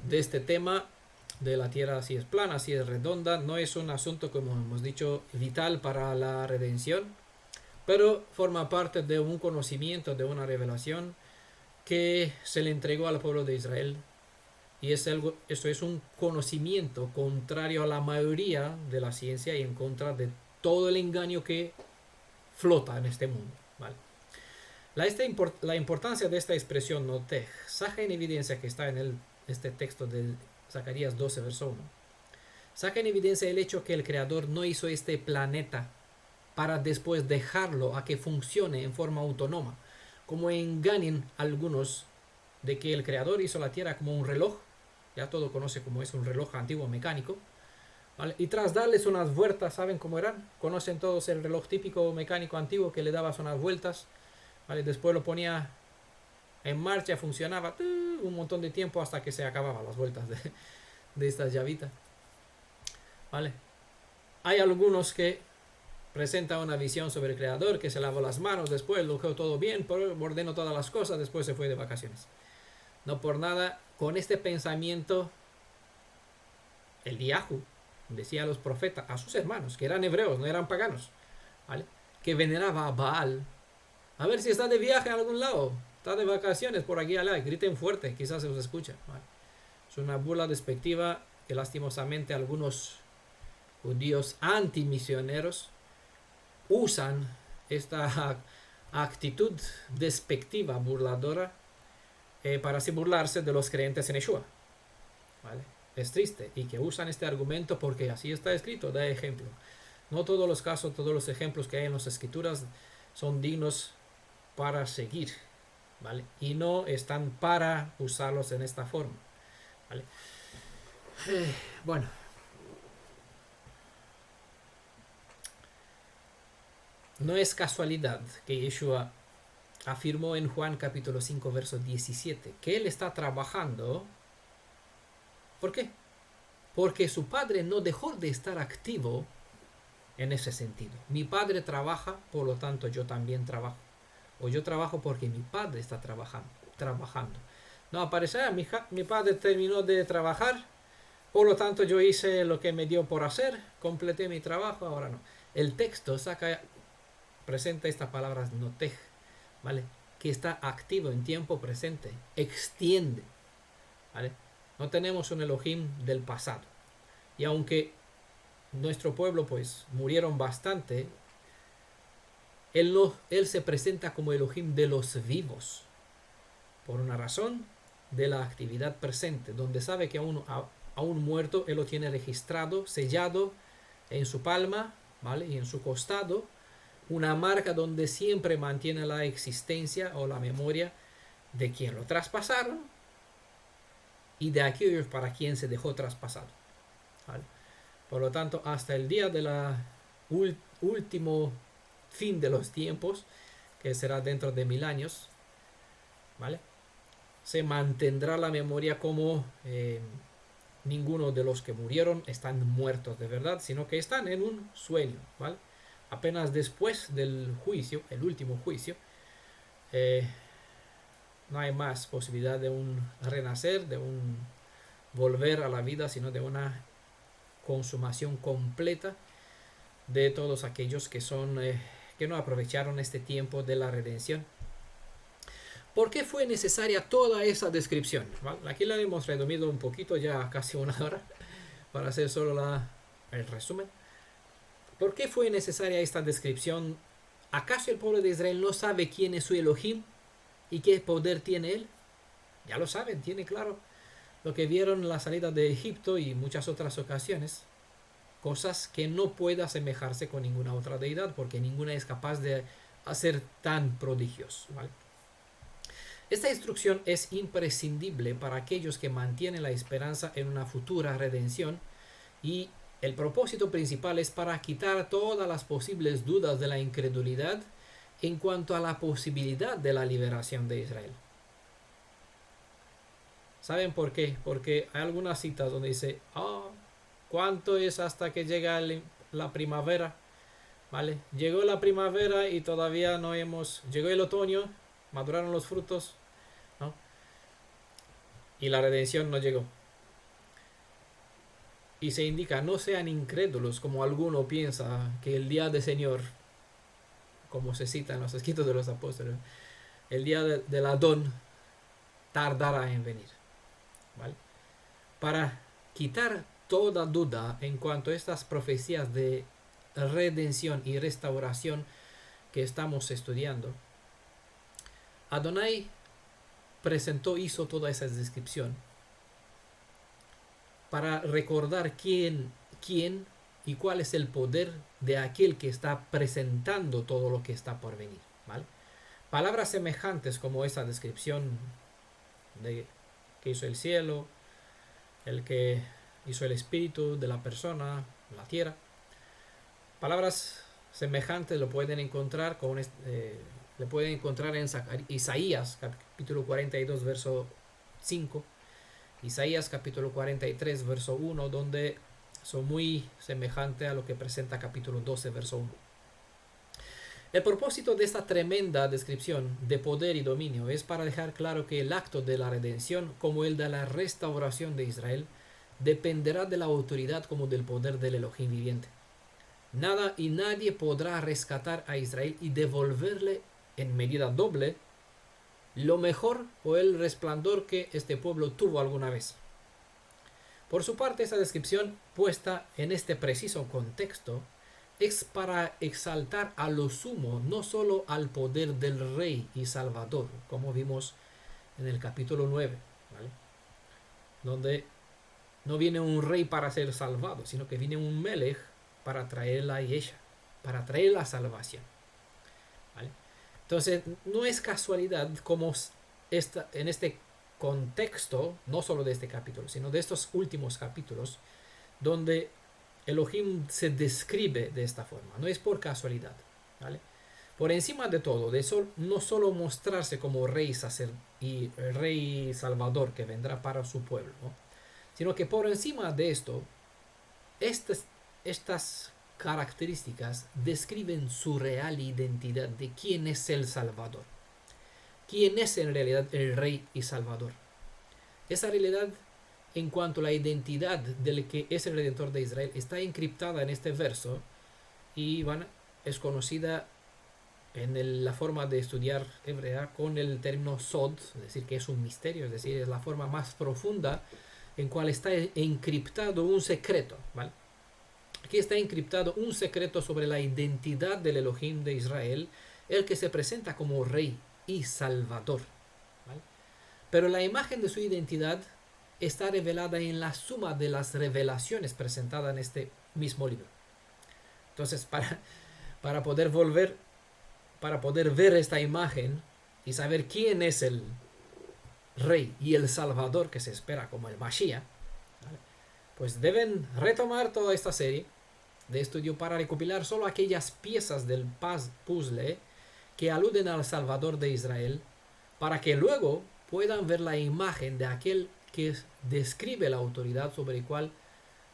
de este tema de la tierra, si es plana, si es redonda. No es un asunto, como hemos dicho, vital para la redención, pero forma parte de un conocimiento, de una revelación que se le entregó al pueblo de Israel. Y esto es un conocimiento contrario a la mayoría de la ciencia y en contra de todo el engaño que flota en este mundo. ¿Vale? La importancia de esta expresión notej saca en evidencia, que está en este texto de Zacarías 12, verso 1. Saca en evidencia el hecho que el Creador no hizo este planeta para después dejarlo a que funcione en forma autónoma, como engañan algunos de que el Creador hizo la Tierra como un reloj. Ya todo conoce como es un reloj antiguo mecánico, ¿vale? Y tras darles unas vueltas, ¿saben cómo eran? Conocen todos el reloj típico mecánico antiguo que le dabas unas vueltas, ¿vale? Después lo ponía en marcha, funcionaba un montón de tiempo hasta que se acababan las vueltas de estas llavitas, ¿vale? Hay algunos que presentan una visión sobre el Creador, que se lavó las manos, después lo dejó todo bien, ordenó todas las cosas, después se fue de vacaciones. No por nada, con este pensamiento, el Yahu decía a los profetas, a sus hermanos, que eran hebreos, no eran paganos, ¿vale? Que veneraba a Baal. A ver si está de viaje a algún lado, está de vacaciones por aquí y allá, griten fuerte, quizás se os escucha, ¿vale? Es una burla despectiva que lastimosamente algunos judíos antimisioneros usan esta actitud despectiva, burladora, para así burlarse de los creyentes en Yeshua, ¿vale? Es triste y que usan este argumento porque así está escrito, da ejemplo. No todos los casos, todos los ejemplos que hay en las escrituras son dignos para seguir, ¿vale? Y no están para usarlos en esta forma, ¿vale? Bueno, no es casualidad que Yeshua afirmó en Juan capítulo 5 verso 17 que él está trabajando. ¿Por qué? Porque su padre no dejó de estar activo en ese sentido. Mi padre trabaja, por lo tanto yo también trabajo. O yo trabajo porque mi padre está trabajando. No aparecerá, mi padre terminó de trabajar, por lo tanto yo hice lo que me dio por hacer, completé mi trabajo, ahora no. El texto presenta esta palabra notej, ¿vale? Que está activo en tiempo presente, extiende, ¿vale? No tenemos un Elohim del pasado. Y aunque nuestro pueblo pues murieron bastante, él se presenta como Elohim de los vivos, por una razón de la actividad presente, donde sabe que a un muerto él lo tiene registrado, sellado en su palma, ¿vale? Y en su costado, una marca donde siempre mantiene la existencia o la memoria de quien lo traspasaron y de aquellos para quien se dejó traspasado, ¿vale? Por lo tanto, hasta el día de la último fin de los tiempos, que será dentro de 1000 años, ¿vale? Se mantendrá la memoria como ninguno de los que murieron están muertos de verdad, sino que están en un sueño, ¿vale? Apenas después del juicio, el último juicio, no hay más posibilidad de un renacer, de un volver a la vida, sino de una consumación completa de todos aquellos que no aprovecharon este tiempo de la redención. ¿Por qué fue necesaria toda esa descripción? ¿Vale? Aquí la hemos resumido un poquito, ya casi una hora, para hacer solo el resumen. ¿Por qué fue necesaria esta descripción? ¿Acaso el pueblo de Israel no sabe quién es su Elohim y qué poder tiene él? Ya lo saben, tiene claro lo que vieron en la salida de Egipto y muchas otras ocasiones. Cosas que no puede asemejarse con ninguna otra deidad, porque ninguna es capaz de hacer tan prodigios, ¿vale? Esta instrucción es imprescindible para aquellos que mantienen la esperanza en una futura redención, y el propósito principal es para quitar todas las posibles dudas de la incredulidad en cuanto a la posibilidad de la liberación de Israel. ¿Saben por qué? Porque hay algunas citas donde dice, ¿cuánto es hasta que llega la primavera? ¿Vale? Llegó la primavera y todavía no llegó el otoño, maduraron los frutos, ¿no? Y la redención no llegó. Y se indica, no sean incrédulos como alguno piensa que el día del Señor, como se cita en los escritos de los apóstoles, el día del Adón, tardará en venir. ¿Vale? Para quitar toda duda en cuanto a estas profecías de redención y restauración que estamos estudiando, Adonai hizo toda esa descripción para recordar quién y cuál es el poder de aquel que está presentando todo lo que está por venir. ¿Vale? Palabras semejantes como esa descripción de que hizo el cielo, el que hizo el espíritu de la persona, la tierra. Palabras semejantes lo pueden encontrar le pueden encontrar en Isaías capítulo 42 verso 5, Isaías capítulo 43 verso 1, donde son muy semejantes a lo que presenta capítulo 12 verso 1. El propósito de esta tremenda descripción de poder y dominio es para dejar claro que el acto de la redención, como el de la restauración de Israel, dependerá de la autoridad como del poder del Elohim viviente. Nada y nadie podrá rescatar a Israel y devolverle en medida doble lo mejor o el resplandor que este pueblo tuvo alguna vez. Por su parte, esa descripción puesta en este preciso contexto es para exaltar a lo sumo no solo al poder del Rey y Salvador, como vimos en el capítulo 9, ¿vale? Donde no viene un rey para ser salvado, sino que viene un Melech para traer la Yesha, para traer la salvación. ¿Vale? Entonces, no es casualidad como en este contexto, no solo de este capítulo, sino de estos últimos capítulos, donde Elohim se describe de esta forma. No es por casualidad. ¿Vale? Por encima de todo, no solo mostrarse como rey y rey salvador que vendrá para su pueblo, ¿no? Sino que por encima de esto, estas características describen su real identidad de quién es el Salvador. ¿Quién es en realidad el Rey y Salvador? Esa realidad en cuanto a la identidad del que es el Redentor de Israel está encriptada en este verso y es conocida en la forma de estudiar hebrea con el término sod, es decir, que es un misterio, es decir, es la forma más profunda en cual está encriptado un secreto, ¿vale? Aquí está encriptado un secreto sobre la identidad del Elohim de Israel, el que se presenta como Rey y Salvador, ¿vale? Pero la imagen de su identidad está revelada en la suma de las revelaciones presentadas en este mismo libro. Entonces, para poder ver esta imagen y saber quién es el Rey y el Salvador que se espera como el Mashiach, ¿vale? Pues deben retomar toda esta serie de estudio para recopilar solo aquellas piezas del puzzle que aluden al Salvador de Israel, para que luego puedan ver la imagen de aquel que describe la autoridad sobre el cual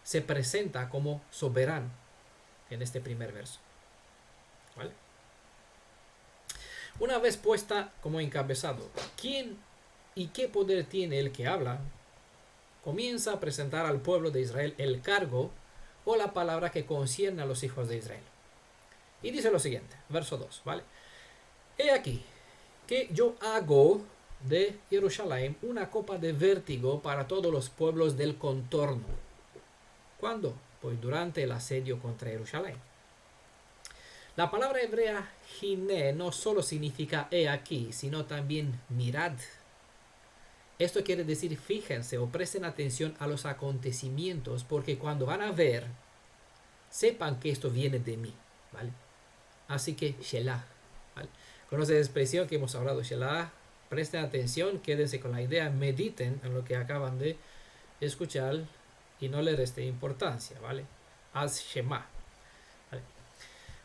se presenta como soberano en este primer verso. ¿Vale? Una vez puesta como encabezado, ¿quién y qué poder tiene el que habla? Comienza a presentar al pueblo de Israel el cargo o la palabra que concierne a los hijos de Israel. Y dice lo siguiente, verso 2, ¿vale? He aquí que yo hago de Jerusalén una copa de vértigo para todos los pueblos del contorno. ¿Cuándo? Pues durante el asedio contra Jerusalén. La palabra hebrea Hiné no solo significa he aquí, sino también mirad. Esto quiere decir fíjense o presten atención a los acontecimientos, porque cuando van a ver, sepan que esto viene de mí, ¿vale? Así que Shelah, ¿vale? Conoce la expresión que hemos hablado, Shelah, presten atención, quédense con la idea, mediten en lo que acaban de escuchar y no le resten importancia, ¿vale? Az Shema.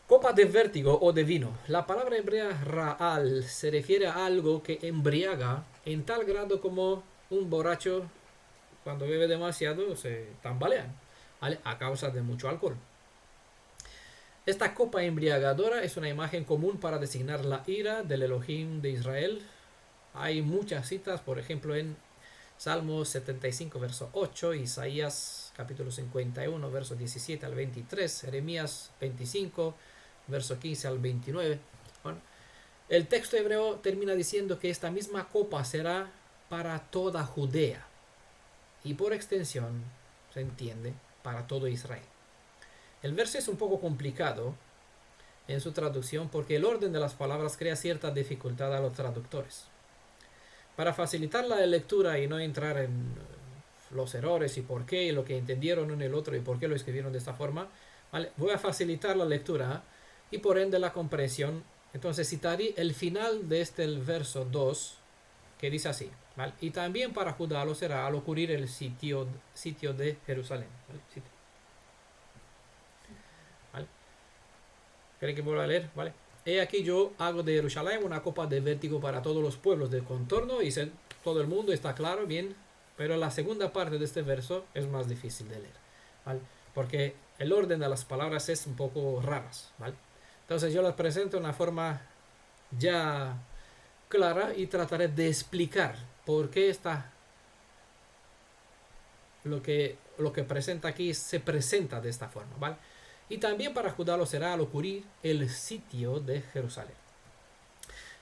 Copa de vértigo o de vino. La palabra hebrea ra'al se refiere a algo que embriaga en tal grado como un borracho cuando bebe demasiado se tambalea, ¿vale? A causa de mucho alcohol. Esta copa embriagadora es una imagen común para designar la ira del Elohim de Israel. Hay muchas citas, por ejemplo en Salmos 75 verso 8, Isaías capítulo 51 verso 17 al 23, Jeremías 25 verso 15 al 29. Bueno, el texto hebreo termina diciendo que esta misma copa será para toda Judea y por extensión, se entiende, para todo Israel. El verso es un poco complicado en su traducción porque el orden de las palabras crea cierta dificultad a los traductores. Para facilitar la lectura y no entrar en los errores y por qué, y lo que entendieron uno y el otro y por qué lo escribieron de esta forma, ¿vale? Voy a facilitar la lectura y por ende la comprensión. Entonces citaré el final de este el verso 2, que dice así, ¿vale? Y también para Judá lo será al ocurrir el sitio de Jerusalén, ¿vale? ¿Vale? ¿Creen que vuelva a leer? ¿Vale? He aquí yo hago de Jerusalén una copa de vértigo para todos los pueblos del contorno, y todo el mundo está claro, bien, pero la segunda parte de este verso es más difícil de leer, ¿vale? Porque el orden de las palabras es un poco raras, ¿vale? Entonces yo las presento de una forma ya clara y trataré de explicar por qué lo que presenta aquí se presenta de esta forma, ¿vale? Y también para Judá lo será al ocurrir el sitio de Jerusalén.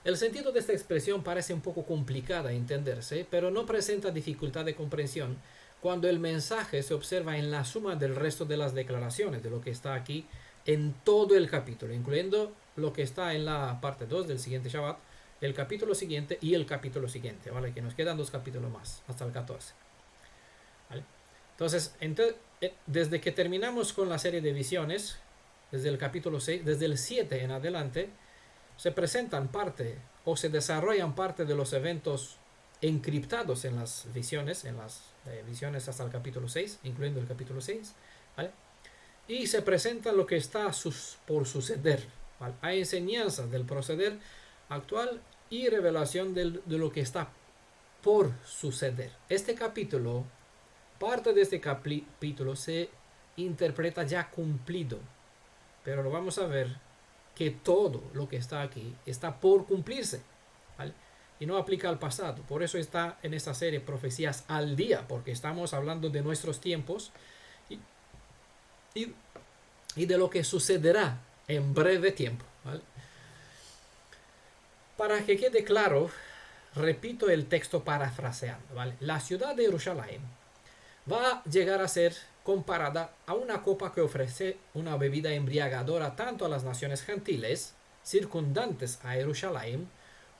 El sentido de esta expresión parece un poco complicada de entenderse, pero no presenta dificultad de comprensión cuando el mensaje se observa en la suma del resto de las declaraciones de lo que está aquí en todo el capítulo, incluyendo lo que está en la parte 2 del siguiente Shabbat, el capítulo siguiente y el capítulo siguiente, ¿vale? Que nos quedan 2 capítulos más, hasta el 14. ¿Vale? Entonces, desde que terminamos con la serie de visiones, desde el capítulo 6, desde el 7 en adelante, se presentan parte o se desarrollan parte de los eventos encriptados en las visiones hasta el capítulo 6, incluyendo el capítulo 6, ¿vale? Y se presenta lo que está por suceder, ¿vale? Hay enseñanzas del proceder actual y revelación de lo que está por suceder. Este capítulo, parte de este capítulo se interpreta ya cumplido, pero lo vamos a ver que todo lo que está aquí está por cumplirse, ¿vale? Y no aplica al pasado. Por eso está en esta serie Profecías al Día, porque estamos hablando de nuestros tiempos y de lo que sucederá en breve tiempo, ¿vale? Para que quede claro, repito el texto parafraseando, ¿vale? La ciudad de Jerusalén va a llegar a ser comparada a una copa que ofrece una bebida embriagadora tanto a las naciones gentiles circundantes a Jerusalén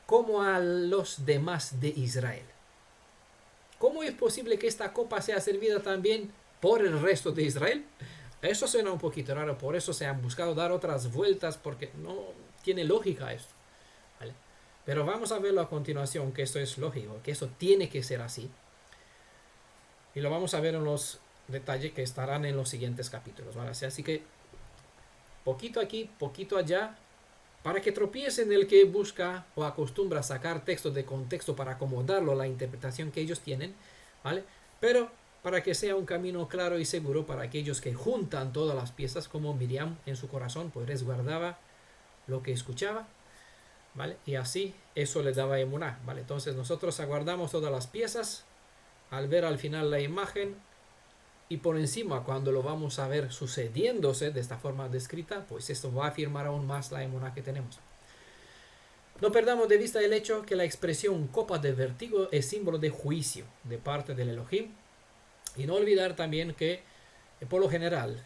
como a los demás de Israel. ¿Cómo es posible que esta copa sea servida también por el resto de Israel? Eso suena un poquito raro, por eso se han buscado dar otras vueltas, porque no tiene lógica esto, ¿vale? Pero vamos a verlo a continuación, que esto es lógico, que eso tiene que ser así. Y lo vamos a ver en los detalles que estarán en los siguientes capítulos, ¿vale? Así que poquito aquí, poquito allá, para que tropiecen el que busca o acostumbra a sacar textos de contexto para acomodarlo a la interpretación que ellos tienen, ¿vale? Pero para que sea un camino claro y seguro para aquellos que juntan todas las piezas, como Miriam en su corazón, pues resguardaba lo que escuchaba, ¿vale? Y así eso le daba emuná, ¿vale? Entonces nosotros aguardamos todas las piezas al ver al final la imagen, y por encima cuando lo vamos a ver sucediéndose de esta forma descrita, pues esto va a afirmar aún más la emuná que tenemos. No perdamos de vista el hecho que la expresión copa de vértigo es símbolo de juicio de parte del Elohim, y no olvidar también que por lo general,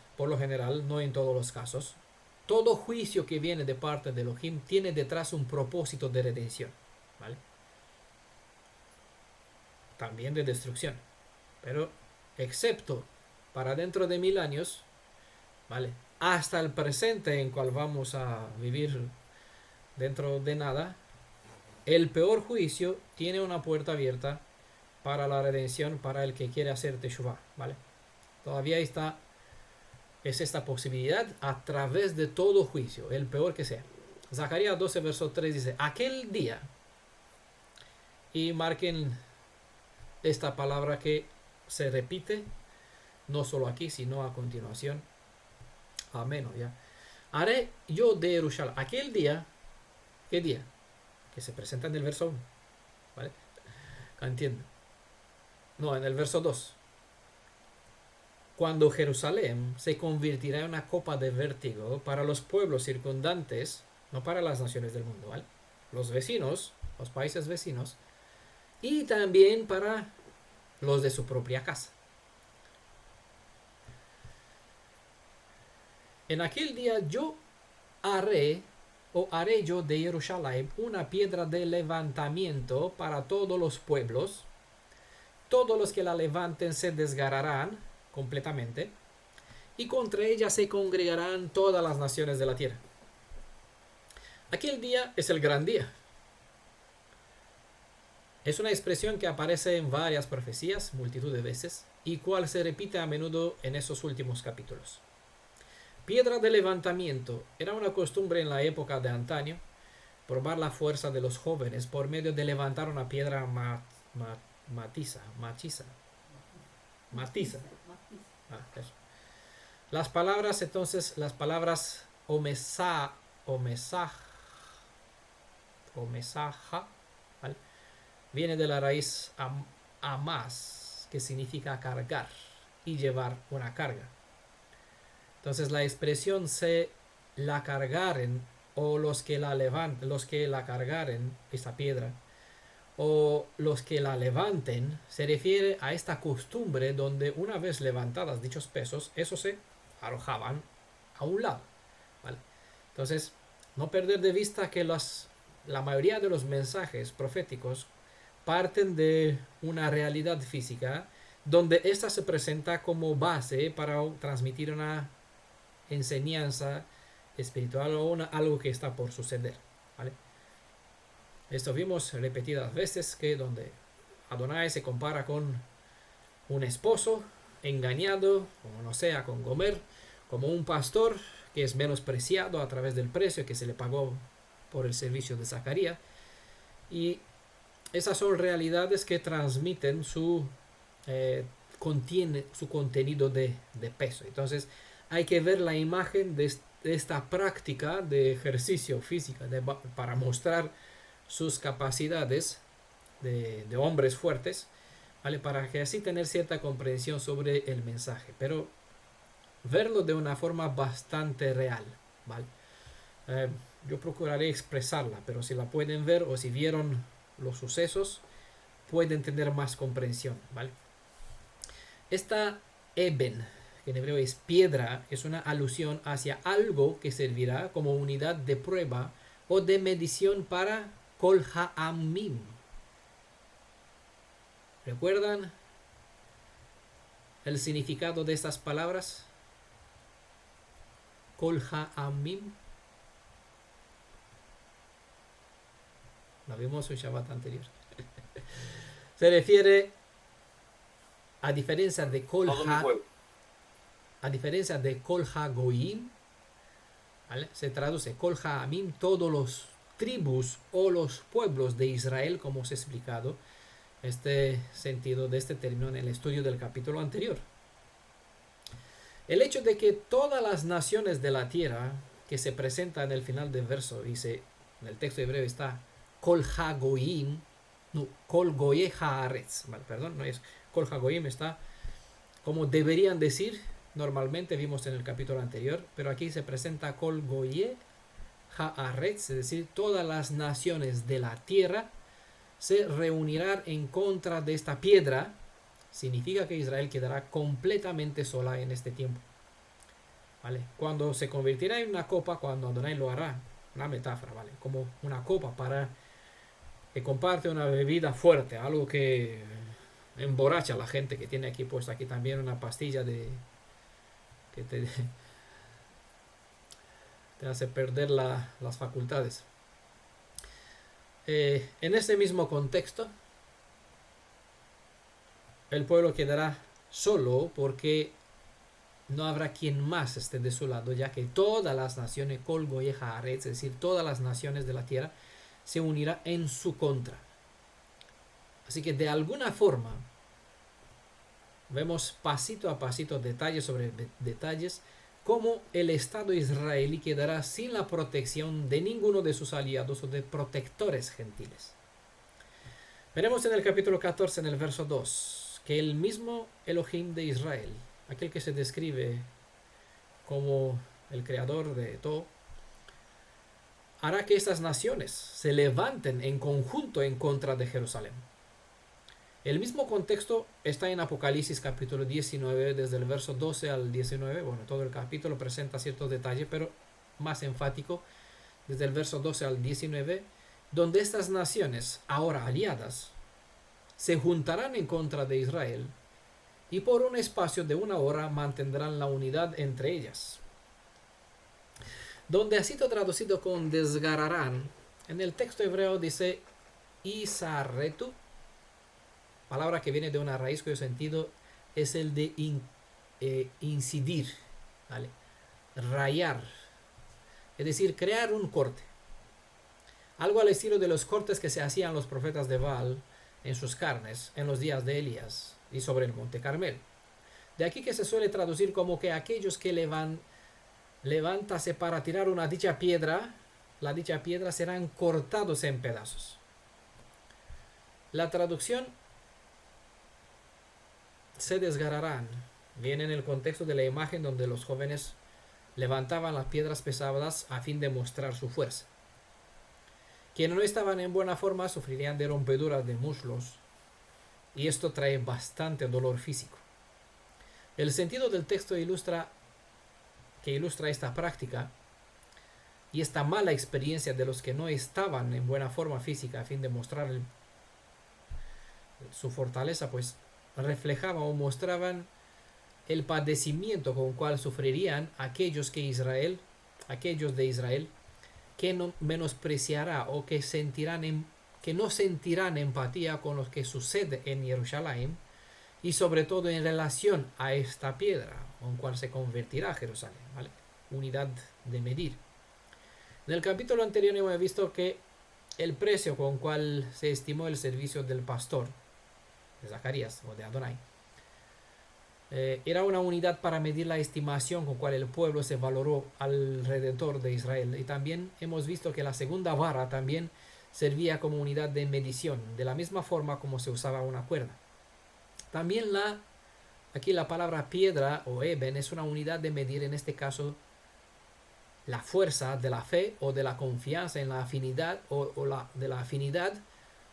no en todos los casos, todo juicio que viene de parte del Elohim tiene detrás un propósito de redención, ¿vale? También de destrucción, pero excepto para dentro de 1000 años, ¿vale? Hasta el presente en cual vamos a vivir dentro de nada, el peor juicio tiene una puerta abierta para la redención, para el que quiere hacer teshuvah, ¿vale? Todavía es esta posibilidad a través de todo juicio, el peor que sea. Zacarías 12, verso 3 dice, aquel día, y marquen esta palabra que se repite, no solo aquí, sino a continuación. Amén, ya. Haré yo de Jerusalén. Aquel día, ¿qué día? Que se presenta en el verso 1, ¿vale? Entiendo. No, en el verso 2. Cuando Jerusalén se convertirá en una copa de vértigo para los pueblos circundantes, no para las naciones del mundo, ¿vale? Los vecinos, los países vecinos, y también para los de su propia casa. En aquel día yo haré yo de Jerusalén una piedra de levantamiento para todos los pueblos. Todos los que la levanten se desgarrarán completamente, y contra ella se congregarán todas las naciones de la tierra. Aquel día es el gran día. Es una expresión que aparece en varias profecías, multitud de veces, y cual se repite a menudo en esos últimos capítulos. Piedra de levantamiento era una costumbre en la época de antaño, probar la fuerza de los jóvenes por medio de levantar una piedra maciza. Eso. Las palabras omesaja, ¿vale? Viene de la raíz amas, que significa cargar y llevar una carga. Entonces la expresión se la cargaren, o los que la cargaren, esta piedra, o los que la levanten, se refiere a esta costumbre donde una vez levantadas dichos pesos, esos se arrojaban a un lado, ¿vale? Entonces, no perder de vista que la mayoría de los mensajes proféticos parten de una realidad física, donde ésta se presenta como base para transmitir una enseñanza espiritual o algo que está por suceder, ¿vale? Esto vimos repetidas veces, que donde Adonai se compara con un esposo engañado, como no sea con Gomer, como un pastor que es menospreciado a través del precio que se le pagó por el servicio de Zacarías. Y esas son realidades que transmiten su contenido de peso. Entonces hay que ver la imagen de esta práctica de ejercicio físico para mostrar sus capacidades de hombres fuertes, ¿vale? Para que así tener cierta comprensión sobre el mensaje, pero verlo de una forma bastante real, ¿vale? Yo procuraré expresarla, pero si la pueden ver o si vieron los sucesos, pueden tener más comprensión, ¿vale? Esta eben, que en hebreo es piedra, es una alusión hacia algo que servirá como unidad de prueba o de medición para Kol Ha'amim. ¿Recuerdan el significado de estas palabras? Kol Ha'amim. Lo vimos en Shabbat anterior. Se refiere a diferencia de Kol Ha'goyim, ¿vale? Se traduce Kol Ha'amim, todos los tribus o los pueblos de Israel, como os he explicado este sentido de este término en el estudio del capítulo anterior. El hecho de que todas las naciones de la tierra, que se presenta en el final del verso, dice, en el texto hebreo está Kol Hagoyim, no, Kol Goye Haaretz, vale, perdón, no es Kol Hagoyim, está como deberían decir, normalmente vimos en el capítulo anterior, pero aquí se presenta Kol Goye Haaretz, es decir, todas las naciones de la tierra se reunirán en contra de esta piedra. Significa que Israel quedará completamente sola en este tiempo, ¿vale? Cuando se convertirá en una copa, cuando Adonai lo hará, una metáfora, ¿vale? Como una copa para que comparte una bebida fuerte, algo que emborracha a la gente, que tiene aquí puesta aquí también una pastilla que te hace perder las facultades. En ese mismo contexto, el pueblo quedará solo porque no habrá quien más esté de su lado, ya que todas las naciones, Kol Goye Haaretz, es decir, todas las naciones de la tierra, se unirán en su contra. Así que de alguna forma vemos pasito a pasito, detalles sobre detalles, cómo el Estado israelí quedará sin la protección de ninguno de sus aliados o de protectores gentiles. Veremos en el capítulo 14, en el verso 2, que el mismo Elohim de Israel, aquel que se describe como el creador de todo, hará que estas naciones se levanten en conjunto en contra de Jerusalén. El mismo contexto está en Apocalipsis capítulo 19, desde el verso 12 al 19. Bueno, todo el capítulo presenta ciertos detalles, pero más enfático desde el verso 12 al 19, donde estas naciones, ahora aliadas, se juntarán en contra de Israel y por un espacio de 1 hora mantendrán la unidad entre ellas. Donde ha sido traducido con desgarrarán, en el texto hebreo dice isarretu, palabra que viene de una raíz cuyo sentido es el de incidir, ¿vale? Rayar, es decir, crear un corte. Algo al estilo de los cortes que se hacían los profetas de Baal en sus carnes en los días de Elías y sobre el monte Carmel. De aquí que se suele traducir como que aquellos que levántase para tirar una dicha piedra, la dicha piedra serán cortados en pedazos. La traducción se desgarrarán viene en el contexto de la imagen donde los jóvenes levantaban las piedras pesadas a fin de mostrar su fuerza. Quienes no estaban en buena forma sufrirían de rompeduras de muslos y esto trae bastante dolor físico. El sentido del texto ilustra esta práctica y esta mala experiencia de los que no estaban en buena forma física a fin de mostrar su fortaleza, pues reflejaba o mostraban el padecimiento con el cual sufrirían aquellos de Israel que no menospreciará o que no sentirán empatía con lo que sucede en Jerusalén y sobre todo en relación a esta piedra con cual se convertirá Jerusalén, ¿vale? Unidad de medir. En el capítulo anterior hemos visto que el precio con cual se estimó el servicio del pastor de Zacarías o de Adonai era una unidad para medir la estimación con cual el pueblo se valoró al Redentor de Israel. Y también hemos visto que la segunda vara también servía como unidad de medición, de la misma forma como se usaba una cuerda. También aquí la palabra piedra o eben es una unidad de medir, en este caso, la fuerza de la fe o de la confianza en la afinidad de la afinidad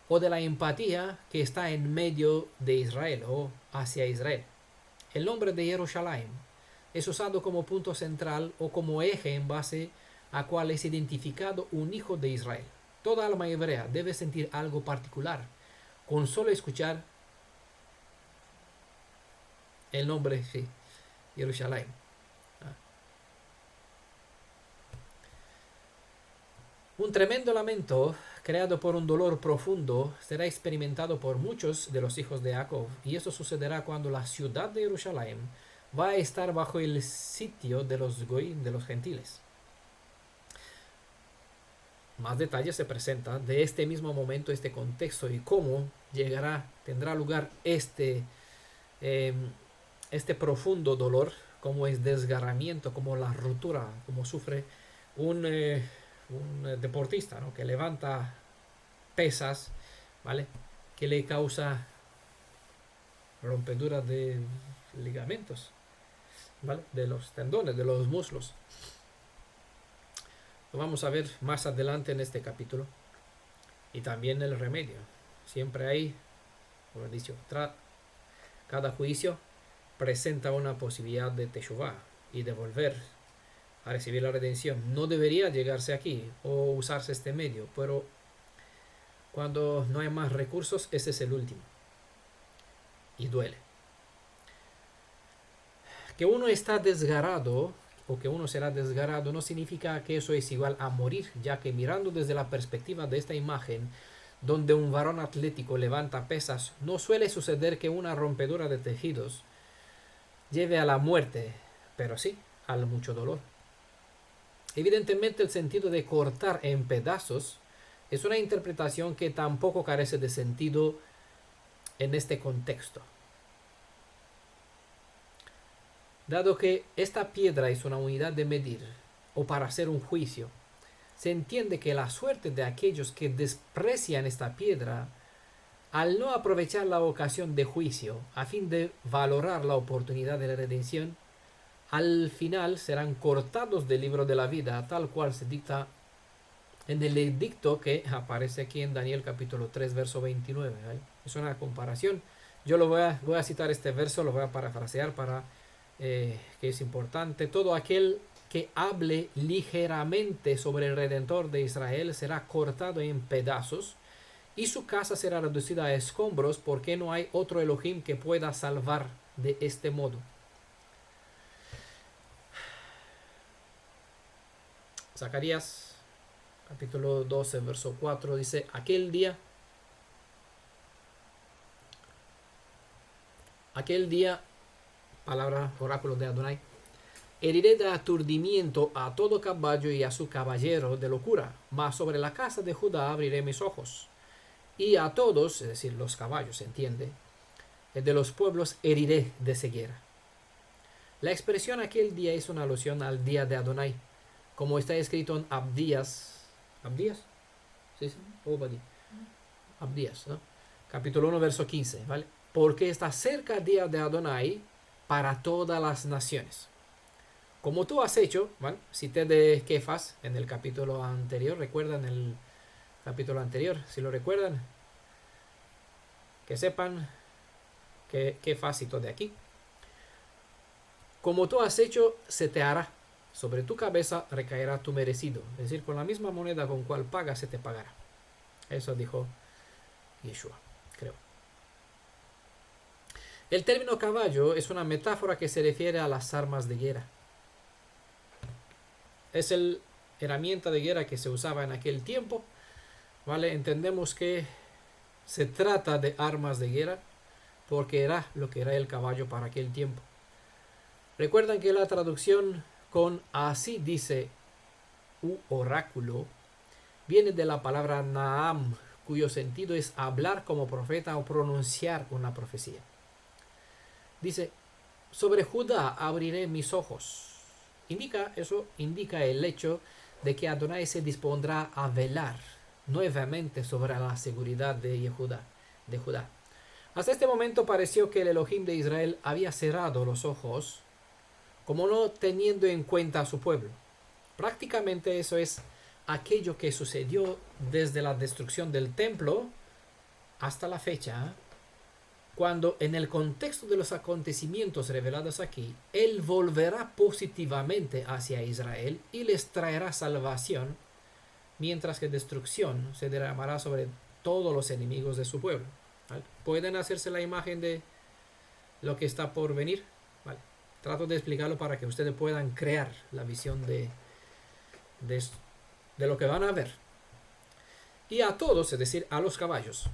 o de la empatía que está en medio de Israel o hacia Israel. El nombre de Jerusalén es usado como punto central o como eje en base a cual es identificado un hijo de Israel. Toda alma hebrea debe sentir algo particular con solo escuchar el nombre, sí, Jerusalén. Un tremendo lamento creado por un dolor profundo será experimentado por muchos de los hijos de Jacob, y eso sucederá cuando la ciudad de Jerusalén va a estar bajo el sitio de los goyim, de los gentiles. Más detalles se presentan de este mismo momento, este contexto y cómo tendrá lugar este profundo dolor, como es desgarramiento, como la ruptura, como sufre un deportista, ¿no? Que levanta pesas, ¿vale? Que le causa rompeduras de ligamentos, ¿vale? De los tendones, de los muslos. Lo vamos a ver más adelante en este capítulo. Y también el remedio. Siempre hay, como he dicho, cada juicio presenta una posibilidad de teshuvah y de volver a recibir la redención. No debería llegarse aquí o usarse este medio, pero cuando no hay más recursos, ese es el último. Y duele. Que uno está desgarrado o que uno será desgarrado no significa que eso es igual a morir, ya que mirando desde la perspectiva de esta imagen, donde un varón atlético levanta pesas, no suele suceder que una rompedura de tejidos lleve a la muerte, pero sí al mucho dolor. Evidentemente el sentido de cortar en pedazos es una interpretación que tampoco carece de sentido en este contexto. Dado que esta piedra es una unidad de medir o para hacer un juicio, se entiende que la suerte de aquellos que desprecian esta piedra, al no aprovechar la ocasión de juicio a fin de valorar la oportunidad de la redención, al final serán cortados del libro de la vida, tal cual se dicta en el edicto que aparece aquí en Daniel capítulo 3, verso 29. ¿vale? Es una comparación. Yo voy a citar este verso, lo voy a parafrasear para que es importante. Todo aquel que hable ligeramente sobre el Redentor de Israel será cortado en pedazos y su casa será reducida a escombros, porque no hay otro Elohim que pueda salvar de este modo. Zacarías capítulo 12 verso 4 dice: aquel día, palabra oráculo de Adonai, heriré de aturdimiento a todo caballo y a su caballero de locura, mas sobre la casa de Judá abriré mis ojos, y a todos, es decir, los caballos, ¿se entiende?, de los pueblos heriré de ceguera. La expresión aquel día es una alusión al día de Adonai, como está escrito en Abdías, ¿sí? Abdías, ¿no? Capítulo 1, verso 15, ¿vale? Porque está cerca el día de Adonai para todas las naciones. Como tú has hecho, ¿vale? Cité de Kefas en el capítulo anterior, ¿recuerdan el capítulo anterior? Si lo recuerdan, que sepan que Kefas citó de aquí. Como tú has hecho, se te hará. Sobre tu cabeza recaerá tu merecido. Es decir, con la misma moneda con cual pagas, se te pagará. Eso dijo Yeshua, creo. El término caballo es una metáfora que se refiere a las armas de guerra. Es el herramienta de guerra que se usaba en aquel tiempo, ¿vale? Entendemos que se trata de armas de guerra porque era lo que era el caballo para aquel tiempo. Recuerdan que la traducción con así dice u oráculo viene de la palabra naam, cuyo sentido es hablar como profeta o pronunciar una profecía. Dice: sobre Judá abriré mis ojos. Indica el hecho de que Adonai se dispondrá a velar nuevamente sobre la seguridad de Judá. Hasta este momento pareció que el Elohim de Israel había cerrado los ojos, como no teniendo en cuenta a su pueblo. Prácticamente eso es aquello que sucedió desde la destrucción del templo hasta la fecha, cuando en el contexto de los acontecimientos revelados aquí, Él volverá positivamente hacia Israel y les traerá salvación, mientras que destrucción se derramará sobre todos los enemigos de su pueblo. ¿Vale? ¿Pueden hacerse la imagen de lo que está por venir? ¿Vale? Trato de explicarlo para que ustedes puedan crear la visión de lo que van a ver. Y a todos, es decir, a los caballos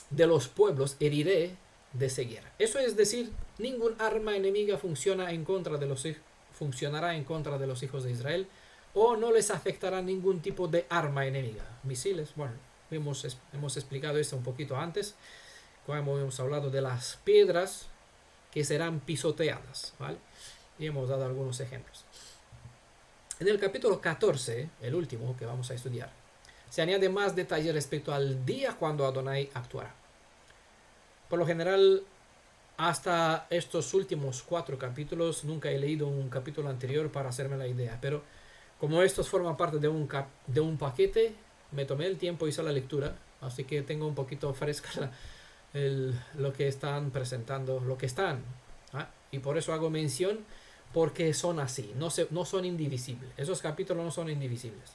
de los pueblos heriré de ceguera. Eso es decir, ningún arma enemiga funcionará en contra de los hijos de Israel, o no les afectará ningún tipo de arma enemiga. Misiles, bueno, hemos explicado esto un poquito antes, cuando hemos hablado de las piedras que serán pisoteadas, ¿vale? Y hemos dado algunos ejemplos. En el capítulo 14, el último que vamos a estudiar, se añade más detalle respecto al día cuando Adonai actuará. Por lo general, hasta estos últimos 4 capítulos, nunca he leído un capítulo anterior para hacerme la idea, pero como estos forman parte de un paquete, me tomé el tiempo, hice la lectura, así que tengo un poquito fresca lo que están presentando, y por eso hago mención, porque son así, no son indivisibles. Esos capítulos no son indivisibles.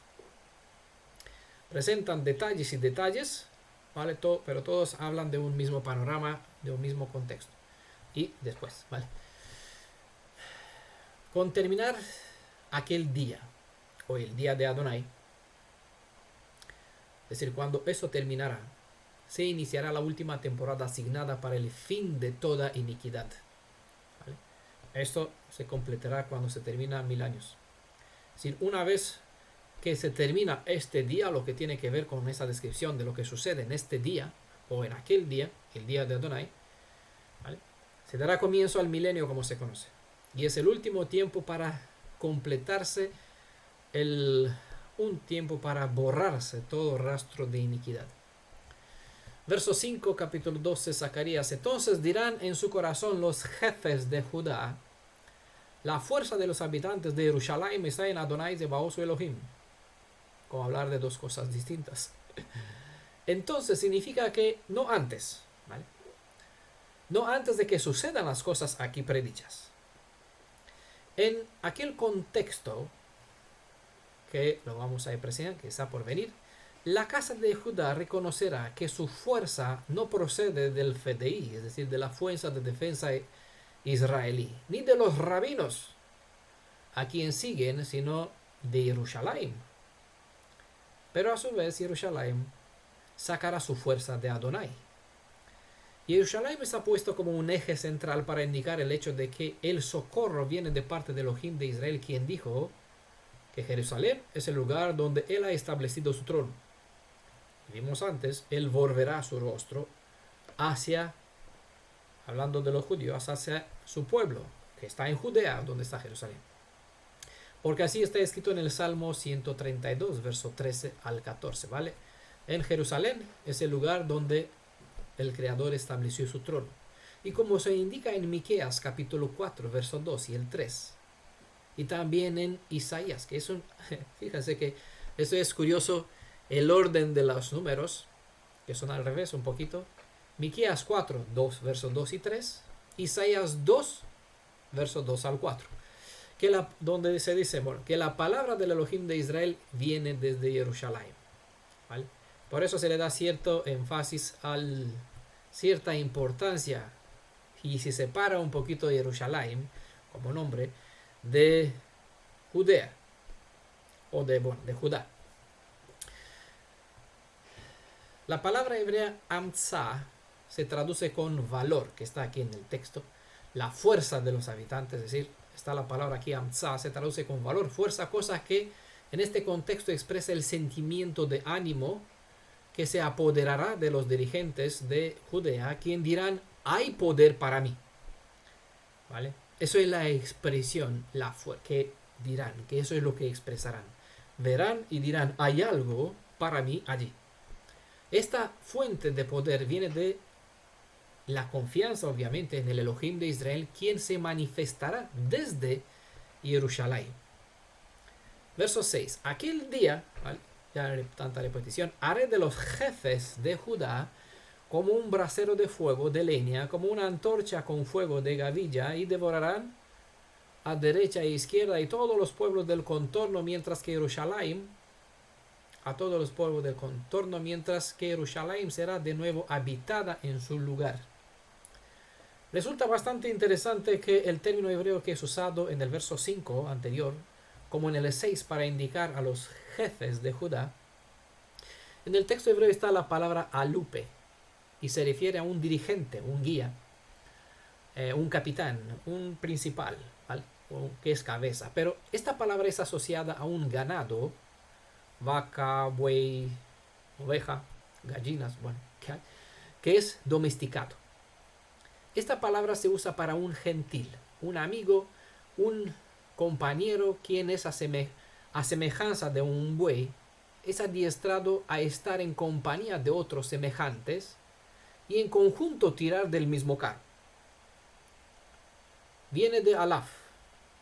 Presentan detalles y detalles, ¿vale? Pero todos hablan de un mismo panorama, de un mismo contexto. Y después, ¿vale? Con terminar aquel día, o el día de Adonai, es decir, cuando eso terminará, se iniciará la última temporada asignada para el fin de toda iniquidad. ¿Vale? Esto se completará cuando se termina 1000 años. Es decir, una vez que se termina este día, lo que tiene que ver con esa descripción de lo que sucede en este día, o en aquel día, el día de Adonai, ¿vale? Se dará comienzo al milenio como se conoce. Y es el último tiempo para completarse un tiempo para borrarse todo rastro de iniquidad. Verso 5, capítulo 12, Zacarías. Entonces dirán en su corazón los jefes de Judá: la fuerza de los habitantes de Jerusalén está en Adonai Zebaoth su Elohim. Como hablar de dos cosas distintas. Entonces significa que no antes, ¿vale? No antes de que sucedan las cosas aquí predichas. En aquel contexto que lo vamos a apreciar, que está por venir, la casa de Judá reconocerá que su fuerza no procede del FDI, es decir, de la Fuerza de Defensa Israelí, ni de los rabinos a quien siguen, sino de Jerusalén. Pero a su vez Jerusalén sacará su fuerza de Adonai. Jerusalén está puesto como un eje central para indicar el hecho de que el socorro viene de parte de Elohim de Israel, quien dijo que Jerusalén es el lugar donde él ha establecido su trono. Vimos antes, él volverá su rostro hacia, hablando de los judíos, hacia su pueblo, que está en Judea, donde está Jerusalén. Porque así está escrito en el Salmo 132, verso 13 al 14, ¿vale? En Jerusalén es el lugar donde el Creador estableció su trono. Y como se indica en Miqueas capítulo 4, verso 2 y el 3. Y también en Isaías, que es un... Fíjense que esto es curioso, el orden de los números, que son al revés un poquito. Miqueas 4, 2, versos 2 y 3. Isaías 2, versos 2 al 4. Donde se dice, bueno, que la palabra del Elohim de Israel viene desde Jerusalén, ¿vale? Por eso se le da cierto énfasis cierta importancia y se separa un poquito Jerusalén como nombre de Judea o de Judá. La palabra hebrea amtza se traduce con valor, que está aquí en el texto, la fuerza de los habitantes, es decir, está la palabra aquí amtza, se traduce con valor, fuerza, cosa que en este contexto expresa el sentimiento de ánimo que se apoderará de los dirigentes de Judea, quien dirán, hay poder para mí, ¿vale? Eso es la expresión, que dirán, que eso es lo que expresarán. Verán y dirán, hay algo para mí allí. Esta fuente de poder viene de la confianza, obviamente, en el Elohim de Israel, quien se manifestará desde Jerusalén. Verso 6. Aquel día, ¿vale? Ya tanta repetición, haré de los jefes de Judá como un brasero de fuego de leña, como una antorcha con fuego de gavilla, y devorarán a derecha e izquierda y todos los pueblos del contorno, mientras que Jerusalén, a todos los pueblos del contorno, mientras que Jerusalén será de nuevo habitada en su lugar. Resulta bastante interesante que el término hebreo que es usado en el verso 5 anterior, como en el 6 para indicar a los jefes de Judá, en el texto hebreo está la palabra alupe, y se refiere a un dirigente, un guía, un capitán, un principal, ¿vale? Que es cabeza. Pero esta palabra es asociada a un ganado, vaca, buey, oveja, gallinas, bueno, que es domesticado. Esta palabra se usa para un gentil, un amigo, un compañero, quien es a semejanza de un buey, es adiestrado a estar en compañía de otros semejantes y en conjunto tirar del mismo carro. Viene de alaf.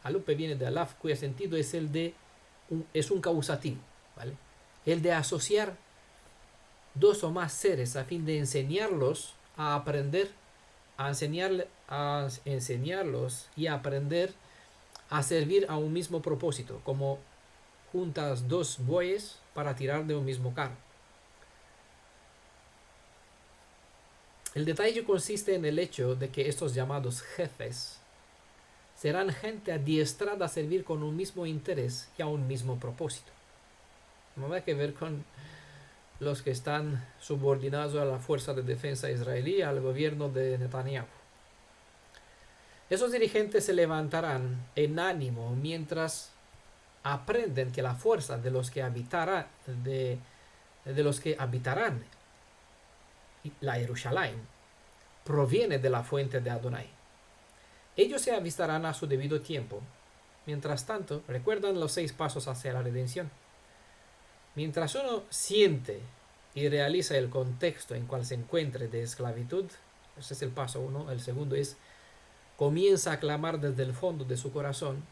Alupe viene de alaf, cuyo sentido es es un causativo, ¿vale? El de asociar dos o más seres a fin de enseñarlos a aprender, a enseñarlos y a aprender a servir a un mismo propósito, como juntas dos bueyes para tirar de un mismo carro. El detalle consiste en el hecho de que estos llamados jefes serán gente adiestrada a servir con un mismo interés y a un mismo propósito. No hay que ver con los que están subordinados a la fuerza de defensa israelí, al gobierno de Netanyahu. Esos dirigentes se levantarán en ánimo mientras aprenden que la fuerza de los que habitarán la Jerusalén proviene de la fuente de Adonai. Ellos se avistarán a su debido tiempo. Mientras tanto, recuerdan los 6 pasos hacia la redención. Mientras uno siente y realiza el contexto en cual se encuentre de esclavitud, ese es el paso 1. El segundo es, comienza a clamar desde el fondo de su corazón.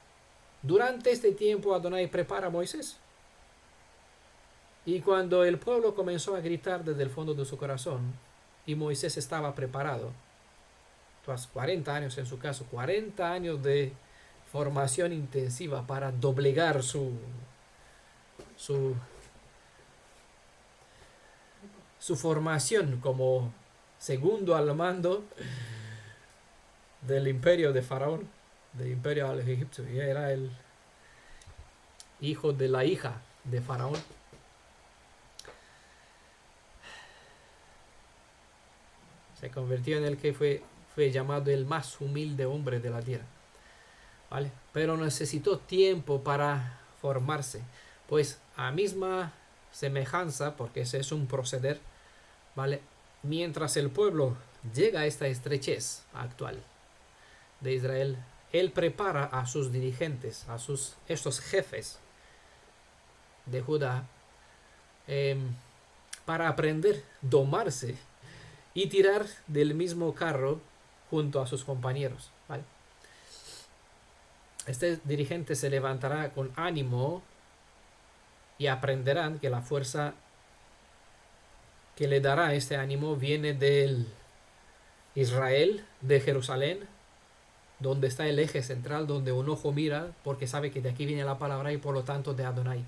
Durante este tiempo Adonai prepara a Moisés. Y cuando el pueblo comenzó a gritar desde el fondo de su corazón, y Moisés estaba preparado, tras 40 años en su caso, 40 años de formación intensiva para doblegar su formación como segundo al mando del imperio de Faraón, del imperio al egipcio, y era el hijo de la hija de Faraón. Se convirtió en el que fue llamado el más humilde hombre de la tierra, ¿vale? Pero necesitó tiempo para formarse, pues a misma semejanza, porque ese es un proceder, ¿vale? Mientras el pueblo llega a esta estrechez actual de Israel, él prepara a sus dirigentes, a estos jefes de Judá, para aprender a domarse y tirar del mismo carro junto a sus compañeros, ¿vale? Este dirigente se levantará con ánimo y aprenderán que la fuerza que le dará este ánimo viene del Israel, de Jerusalén, donde está el eje central, donde un ojo mira, porque sabe que de aquí viene la palabra y por lo tanto de Adonai,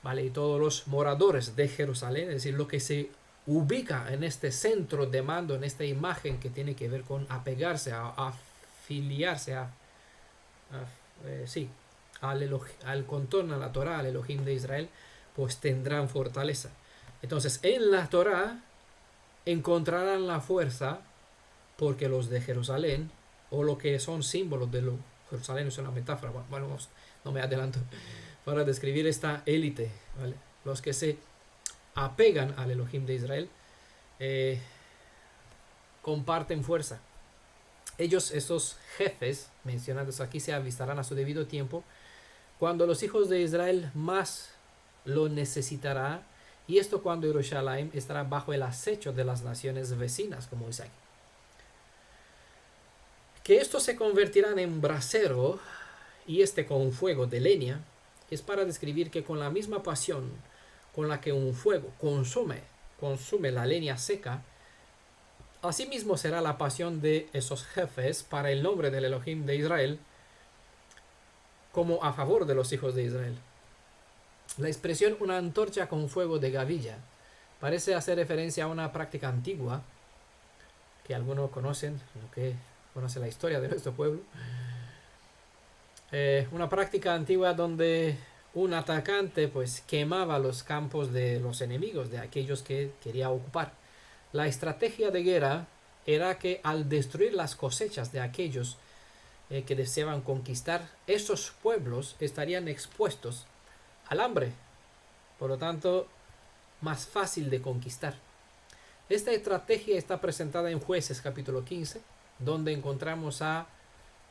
¿vale? Y todos los moradores de Jerusalén, es decir, lo que se ubica en este centro de mando, en esta imagen que tiene que ver con apegarse, a afiliarse al contorno, a la Torah, al Elohim de Israel, pues tendrán fortaleza. Entonces en la Torah encontrarán la fuerza, porque los de Jerusalén, o lo que son símbolos de Jerusalén, es una metáfora, bueno, no me adelanto, para describir esta élite, ¿vale? Los que se apegan al Elohim de Israel, comparten fuerza. Ellos, estos jefes mencionados aquí, se avistarán a su debido tiempo cuando los hijos de Israel más lo necesitará, y esto cuando Jerusalén estará bajo el acecho de las naciones vecinas, como dice aquí. Que estos se convertirán en brasero, y con fuego de leña, es para describir que con la misma pasión con la que un fuego consume la leña seca, asimismo será la pasión de esos jefes para el nombre del Elohim de Israel, como a favor de los hijos de Israel. La expresión una antorcha con fuego de gavilla parece hacer referencia a una práctica antigua que algunos conocen, que conocen la historia de nuestro pueblo. Una práctica antigua donde un atacante pues quemaba los campos de los enemigos, de aquellos que quería ocupar. La estrategia de guerra era que al destruir las cosechas de aquellos que deseaban conquistar, esos pueblos estarían expuestos al hambre, por lo tanto más fácil de conquistar. Esta estrategia está presentada en Jueces capítulo 15, donde encontramos a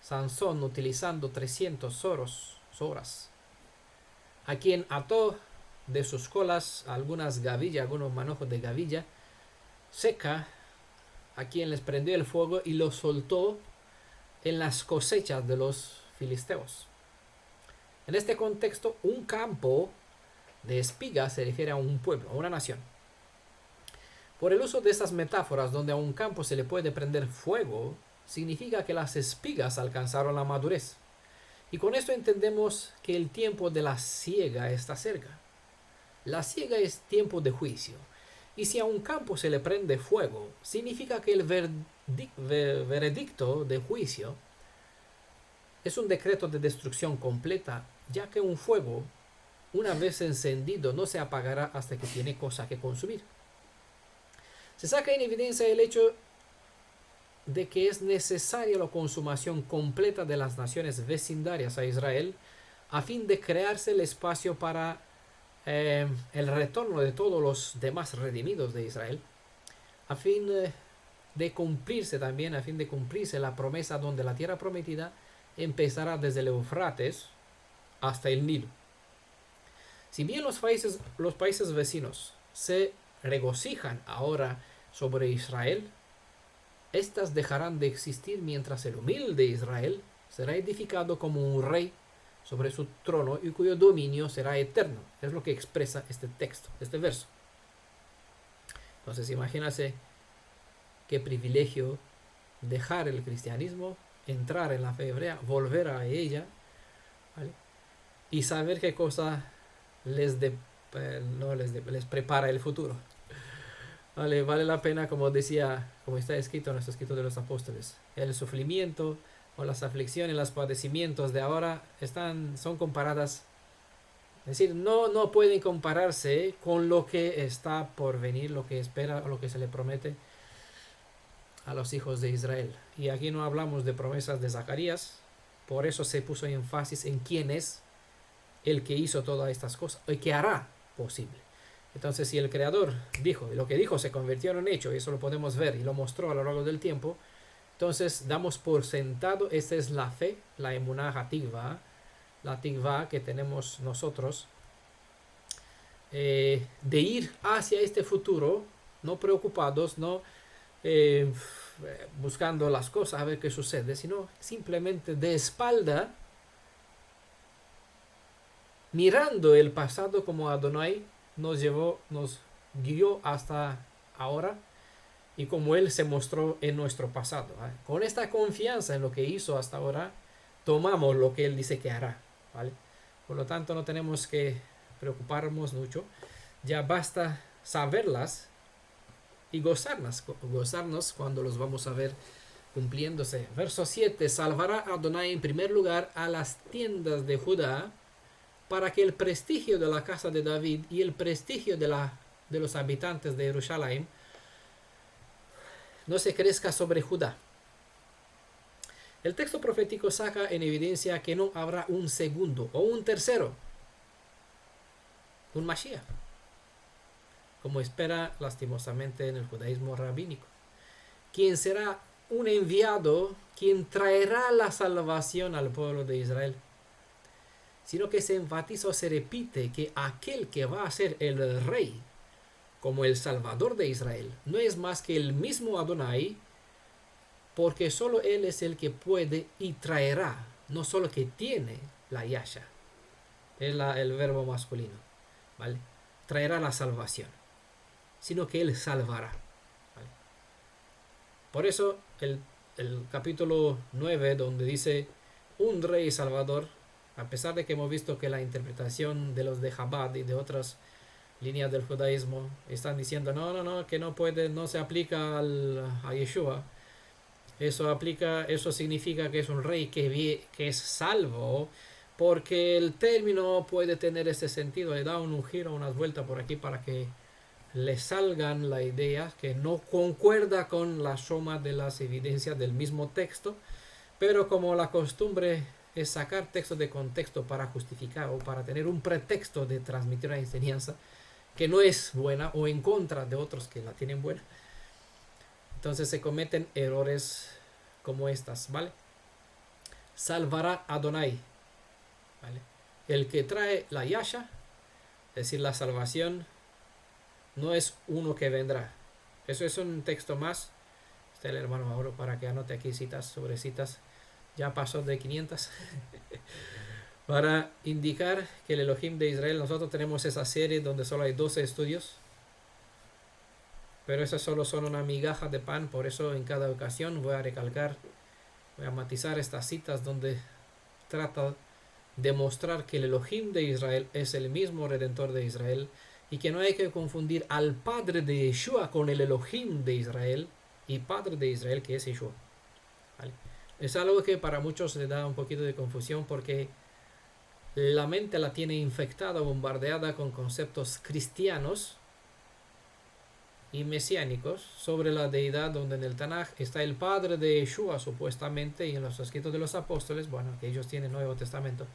Sansón utilizando 300 soras, a quien ató de sus colas algunas gavillas, algunos manojos de gavilla seca, a quien les prendió el fuego y los soltó en las cosechas de los filisteos. En este contexto, un campo de espigas se refiere a un pueblo, a una nación. Por el uso de estas metáforas, donde a un campo se le puede prender fuego, significa que las espigas alcanzaron la madurez. Y con esto entendemos que el tiempo de la siega está cerca. La siega es tiempo de juicio. Y si a un campo se le prende fuego, significa que el veredicto de juicio es un decreto de destrucción completa, ya que un fuego, una vez encendido, no se apagará hasta que tiene cosa que consumir. Se saca en evidencia el hecho de que es necesaria la consumación completa de las naciones vecindarias a Israel a fin de crearse el espacio para el retorno de todos los demás redimidos de Israel, a fin de cumplirse la promesa donde la tierra prometida empezará desde el Eufrates hasta el Nilo. Si bien los países vecinos se regocijan ahora sobre Israel, estas dejarán de existir mientras el humilde Israel será edificado como un rey sobre su trono y cuyo dominio será eterno. Es lo que expresa este texto, este verso. Entonces imagínense qué privilegio dejar el cristianismo, entrar en la fe hebrea, volver a ella, ¿vale? Y saber qué cosa les prepara el futuro. Vale la pena, como decía, como está escrito en nuestro escrito de los apóstoles, el sufrimiento o las aflicciones, los padecimientos de ahora son comparadas, es decir, no pueden compararse con lo que está por venir, lo que espera o lo que se le promete a los hijos de Israel. Y aquí no hablamos de promesas de Zacarías, por eso se puso énfasis en quién es el que hizo todas estas cosas y que hará posible. Entonces, si el Creador dijo, y lo que dijo se convirtió en un hecho, y eso lo podemos ver y lo mostró a lo largo del tiempo, entonces damos por sentado, esta es la fe, la emuná hatikva, la tikva que tenemos nosotros, de ir hacia este futuro, no preocupados, no buscando las cosas a ver qué sucede, sino simplemente de espalda, mirando el pasado como Adonai nos guió hasta ahora y como Él se mostró en nuestro pasado. ¿Vale? Con esta confianza en lo que hizo hasta ahora, tomamos lo que Él dice que hará. ¿Vale? Por lo tanto, no tenemos que preocuparnos mucho. Ya basta saberlas y gozarnos cuando los vamos a ver cumpliéndose. Verso 7. Salvará Adonai en primer lugar a las tiendas de Judá, para que el prestigio de la casa de David y el prestigio de los habitantes de Jerusalén no se crezca sobre Judá. El texto profético saca en evidencia que no habrá un segundo o un tercero, un Mashiach, como espera lastimosamente en el judaísmo rabínico, quien será un enviado, quien traerá la salvación al pueblo de Israel, sino que se enfatiza o se repite que aquel que va a ser el rey, como el salvador de Israel, no es más que el mismo Adonai, porque solo Él es el que puede y traerá, no solo que tiene la yasha, es el verbo masculino, ¿vale? Traerá la salvación, sino que Él salvará, ¿vale? Por eso el capítulo 9, donde dice un rey salvador, a pesar de que hemos visto que la interpretación de los de Chabad y de otras líneas del judaísmo están diciendo no, que no puede, no se aplica a Yeshua. Eso significa que es un rey que es salvo, porque el término puede tener ese sentido, le da un giro, unas vueltas por aquí para que le salgan la idea que no concuerda con la suma de las evidencias del mismo texto, pero como la costumbre es sacar textos de contexto para justificar o para tener un pretexto de transmitir una enseñanza que no es buena o en contra de otros que la tienen buena, entonces se cometen errores como estas, ¿vale? Salvará Adonai, ¿vale? El que trae la yasha, es decir, la salvación, no es uno que vendrá. Eso es un texto más. Está el hermano Mauro para que anote aquí citas sobre citas. Ya pasó de 500. Para indicar que el Elohim de Israel, nosotros tenemos esa serie donde solo hay 12 estudios. Pero esas solo son una migaja de pan. Por eso en cada ocasión voy a matizar estas citas donde trata de mostrar que el Elohim de Israel es el mismo Redentor de Israel. Y que no hay que confundir al Padre de Yeshua con el Elohim de Israel. Y Padre de Israel que es Yeshua. ¿Vale? Es algo que para muchos le da un poquito de confusión porque la mente la tiene infectada, bombardeada con conceptos cristianos y mesiánicos sobre la deidad, donde en el Tanaj está el Padre de Yeshua supuestamente, y en los escritos de los apóstoles, bueno, que ellos tienen Nuevo Testamento,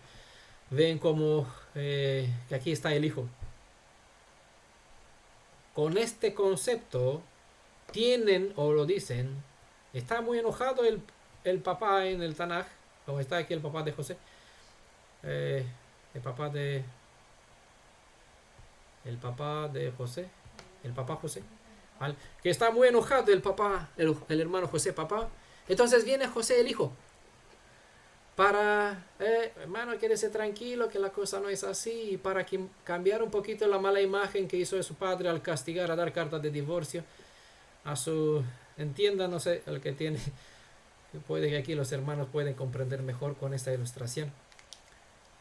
ven como que aquí está el Hijo. Con este concepto tienen o lo dicen, está muy enojado el papá en el Tanaj, como está aquí el papá de José, el papá de José, el papá José, ¿vale? Que está muy enojado el papá, el hermano José, papá. Entonces viene José el hijo para, hermano, quédese tranquilo que la cosa no es así, y para cambiar un poquito la mala imagen que hizo de su padre al castigar, a dar cartas de divorcio a su, entienda, no sé, el que tiene, puede que aquí los hermanos pueden comprender mejor con esta ilustración.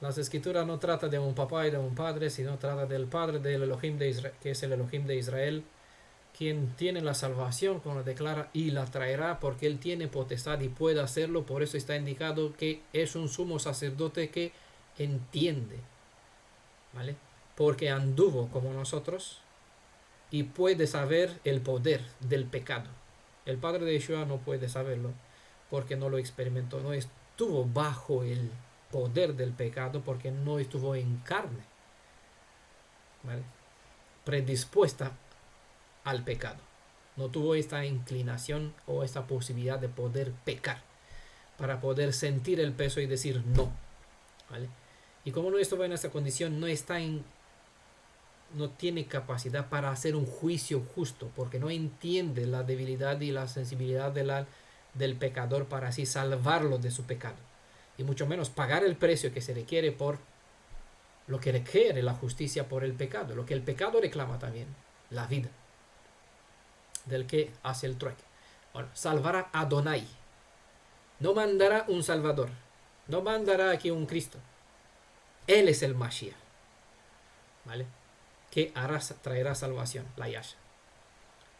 Las escrituras no trata de un papá y de un padre, sino trata del Padre del Elohim de Israel, que es el Elohim de Israel, quien tiene la salvación, como lo declara, y la traerá porque él tiene potestad y puede hacerlo. Por eso está indicado que es un sumo sacerdote que entiende, ¿vale? Porque anduvo como nosotros y puede saber el poder del pecado. El padre de Yeshua no puede saberlo porque no lo experimentó, no estuvo bajo el poder del pecado porque no estuvo en carne, ¿vale? Predispuesta al pecado. No tuvo esta inclinación o esta posibilidad de poder pecar para poder sentir el peso y decir no, ¿vale? Y como no estuvo en esta condición, no tiene capacidad para hacer un juicio justo porque no entiende la debilidad y la sensibilidad del pecador para así salvarlo de su pecado, y mucho menos pagar el precio que se requiere por lo que requiere la justicia por el pecado, lo que el pecado reclama también, la vida del que hace el trueque. Bueno, salvará a Adonai, no mandará un salvador, no mandará aquí un Cristo, él es el Mashiach, ¿vale? Que traerá salvación, la Yasha,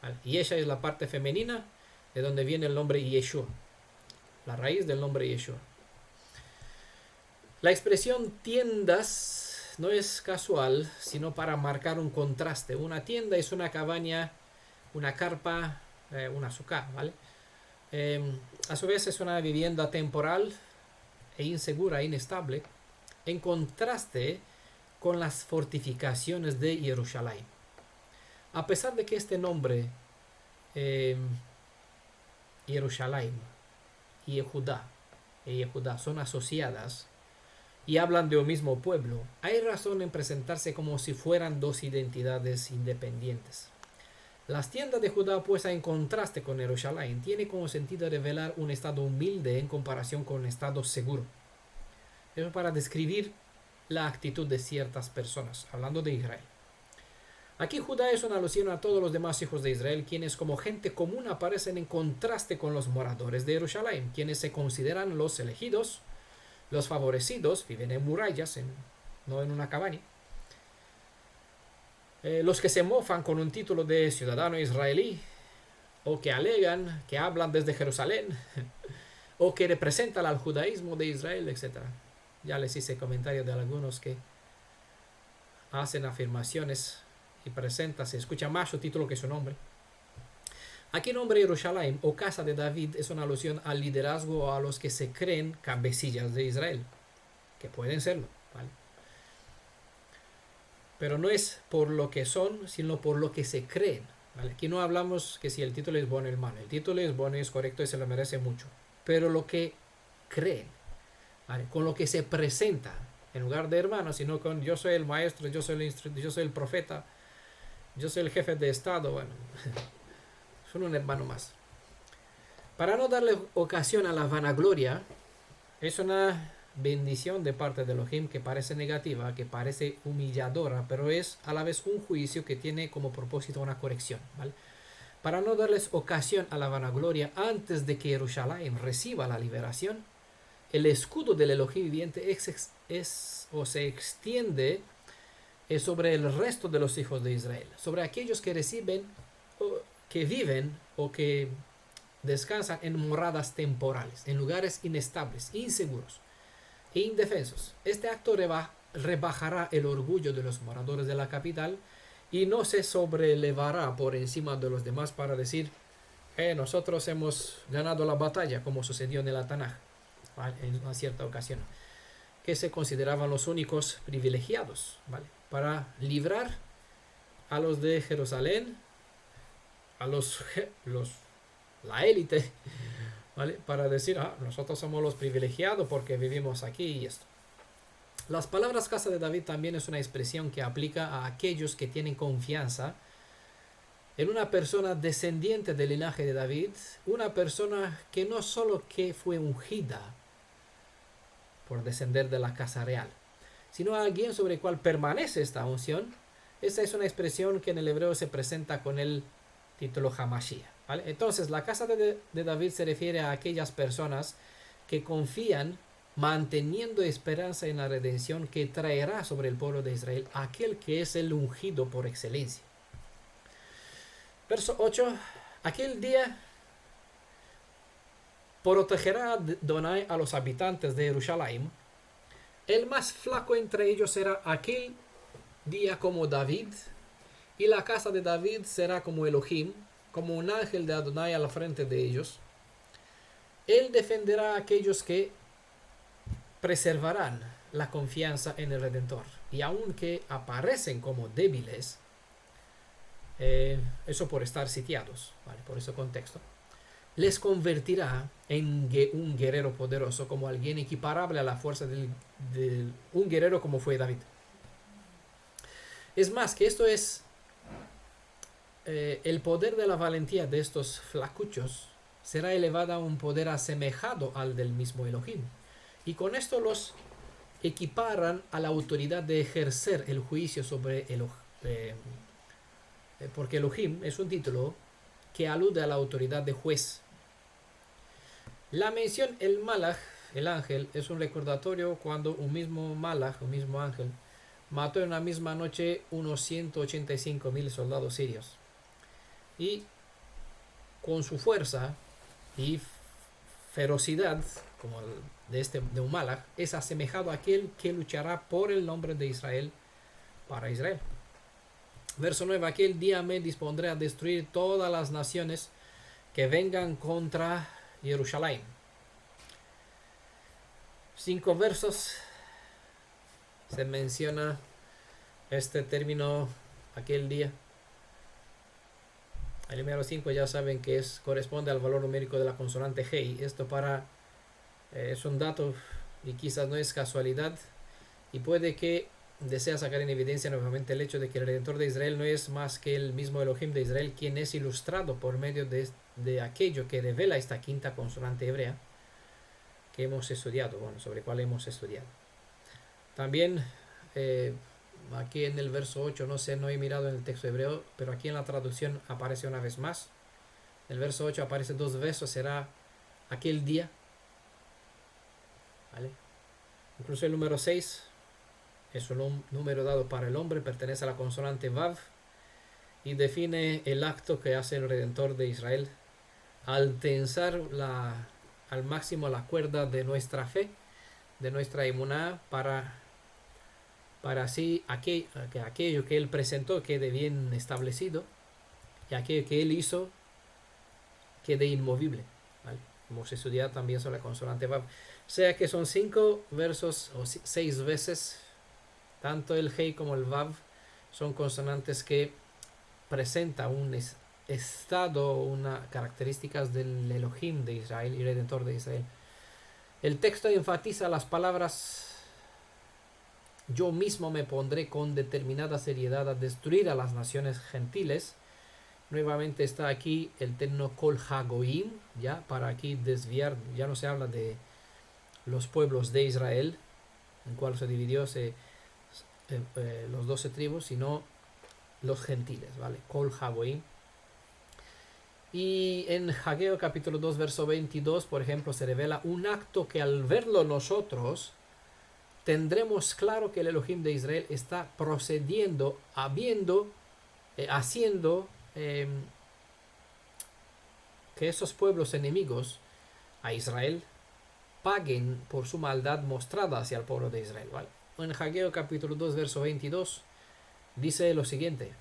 ¿vale? Y ella es la parte femenina de donde viene el nombre Yeshua, la raíz del nombre Yeshua. La expresión tiendas no es casual, sino para marcar un contraste. Una tienda es una cabaña, una carpa, una sukkah, ¿vale? A su vez es una vivienda temporal e insegura, inestable, en contraste con las fortificaciones de Jerusalén. A pesar de que este nombre, Jerusalén y Yehudá son asociadas y hablan de un mismo pueblo, hay razón en presentarse como si fueran dos identidades independientes. Las tiendas de Judá, puesta en contraste con Jerusalén, tiene como sentido revelar un estado humilde en comparación con un estado seguro. Eso para describir la actitud de ciertas personas, hablando de Israel. Aquí Judá es una alusión a todos los demás hijos de Israel, quienes como gente común aparecen en contraste con los moradores de Jerusalén, quienes se consideran los elegidos, los favorecidos, viven en murallas, no en una cabaña. Los que se mofan con un título de ciudadano israelí, o que alegan que hablan desde Jerusalén, o que representan al judaísmo de Israel, etc. Ya les hice comentarios de algunos que hacen afirmaciones y se escucha más su título que su nombre. Aquí el nombre Jerusalén o casa de David es una alusión al liderazgo o a los que se creen cabecillas de Israel, que pueden serlo, ¿vale? Pero no es por lo que son, sino por lo que se creen, ¿vale? Aquí no hablamos que si el título es bueno o malo. El título es bueno y es correcto y se lo merece mucho. Pero lo que creen, ¿vale? Con lo que se presenta, en lugar de hermano, sino con yo soy el maestro, yo soy el profeta, yo soy el jefe de Estado, bueno, son un hermano más. Para no darle ocasión a la vanagloria, es una bendición de parte de Elohim que parece negativa, que parece humilladora, pero es a la vez un juicio que tiene como propósito una corrección, ¿vale? Para no darles ocasión a la vanagloria antes de que Jerusalén reciba la liberación, el escudo del Elohim viviente se extiende sobre el resto de los hijos de Israel, sobre aquellos que reciben, que viven o que descansan en moradas temporales, en lugares inestables, inseguros e indefensos. Este acto rebajará el orgullo de los moradores de la capital y no se sobrelevará por encima de los demás para decir nosotros hemos ganado la batalla, como sucedió en el Tanaj, ¿vale? En una cierta ocasión, que se consideraban los únicos privilegiados, ¿vale? Para librar a los de Jerusalén, a la élite, ¿vale? Para decir, nosotros somos los privilegiados porque vivimos aquí y esto. Las palabras casa de David también es una expresión que aplica a aquellos que tienen confianza en una persona descendiente del linaje de David, una persona que no solo que fue ungida por descender de la casa real, sino alguien sobre el cual permanece esta unción. Esta es una expresión que en el hebreo se presenta con el título Hamashiach, ¿vale? Entonces, la casa de David se refiere a aquellas personas que confían manteniendo esperanza en la redención que traerá sobre el pueblo de Israel aquel que es el ungido por excelencia. Verso 8. Aquel día protegerá Adonai a los habitantes de Jerusalén. El más flaco entre ellos será aquel día como David, y la casa de David será como Elohim, como un ángel de Adonai a la frente de ellos. Él defenderá a aquellos que preservarán la confianza en el Redentor, y aunque aparecen como débiles, eso por estar sitiados, ¿vale? Por ese contexto, les convertirá en un guerrero poderoso, como alguien equiparable a la fuerza de un guerrero como fue David. Es más, que esto es el poder de la valentía de estos flacuchos será elevado a un poder asemejado al del mismo Elohim, y con esto los equiparan a la autoridad de ejercer el juicio sobre porque Elohim es un título que alude a la autoridad de juez. La mención el Malach, el ángel, es un recordatorio cuando un mismo Malach, un mismo ángel, mató en una misma noche unos 185,000 soldados sirios. Y con su fuerza y ferocidad, como de un Malach, es asemejado a aquel que luchará por el nombre de Israel para Israel. Verso 9. Aquel día me dispondré a destruir todas las naciones que vengan contra Jerusalén. 5 versos se menciona este término, aquel día. El número 5 ya saben que corresponde al valor numérico de la consonante Hei. Esto es un dato y quizás no es casualidad, y puede que desea sacar en evidencia nuevamente el hecho de que el Redentor de Israel no es más que el mismo Elohim de Israel, quien es ilustrado por medio de aquello que revela esta quinta consonante hebrea que hemos estudiado, sobre cuál hemos estudiado. También aquí en el verso 8, no he mirado en el texto hebreo, pero aquí en la traducción aparece una vez más. En el verso 8 aparece 2 veces, será aquel día, ¿vale? Incluso el número 6 es un número dado para el hombre, pertenece a la consonante Vav y define el acto que hace el Redentor de Israel al tensar al máximo la cuerda de nuestra fe, de nuestra emuná, para así que aquello que él presentó quede bien establecido y aquello que él hizo quede inmovible, ¿vale? Hemos estudiado también sobre la consonante Vav. O sea que son 5 versos o 6 veces. Tanto el Hei como el Vav son consonantes que presentan un estado, unas características del Elohim de Israel y Redentor de Israel. El texto enfatiza las palabras: yo mismo me pondré con determinada seriedad a destruir a las naciones gentiles. Nuevamente está aquí el término Kol Hagoim, ya para aquí desviar, ya no se habla de los pueblos de Israel, en cual se dividió los 12 tribus, sino los gentiles, ¿vale? Kol Hagoim. Y en Hageo capítulo 2 verso 22, por ejemplo, se revela un acto que al verlo nosotros tendremos claro que el Elohim de Israel está procediendo, haciendo que esos pueblos enemigos a Israel paguen por su maldad mostrada hacia el pueblo de Israel, ¿vale? En Hageo capítulo 2 verso 22 dice lo siguiente: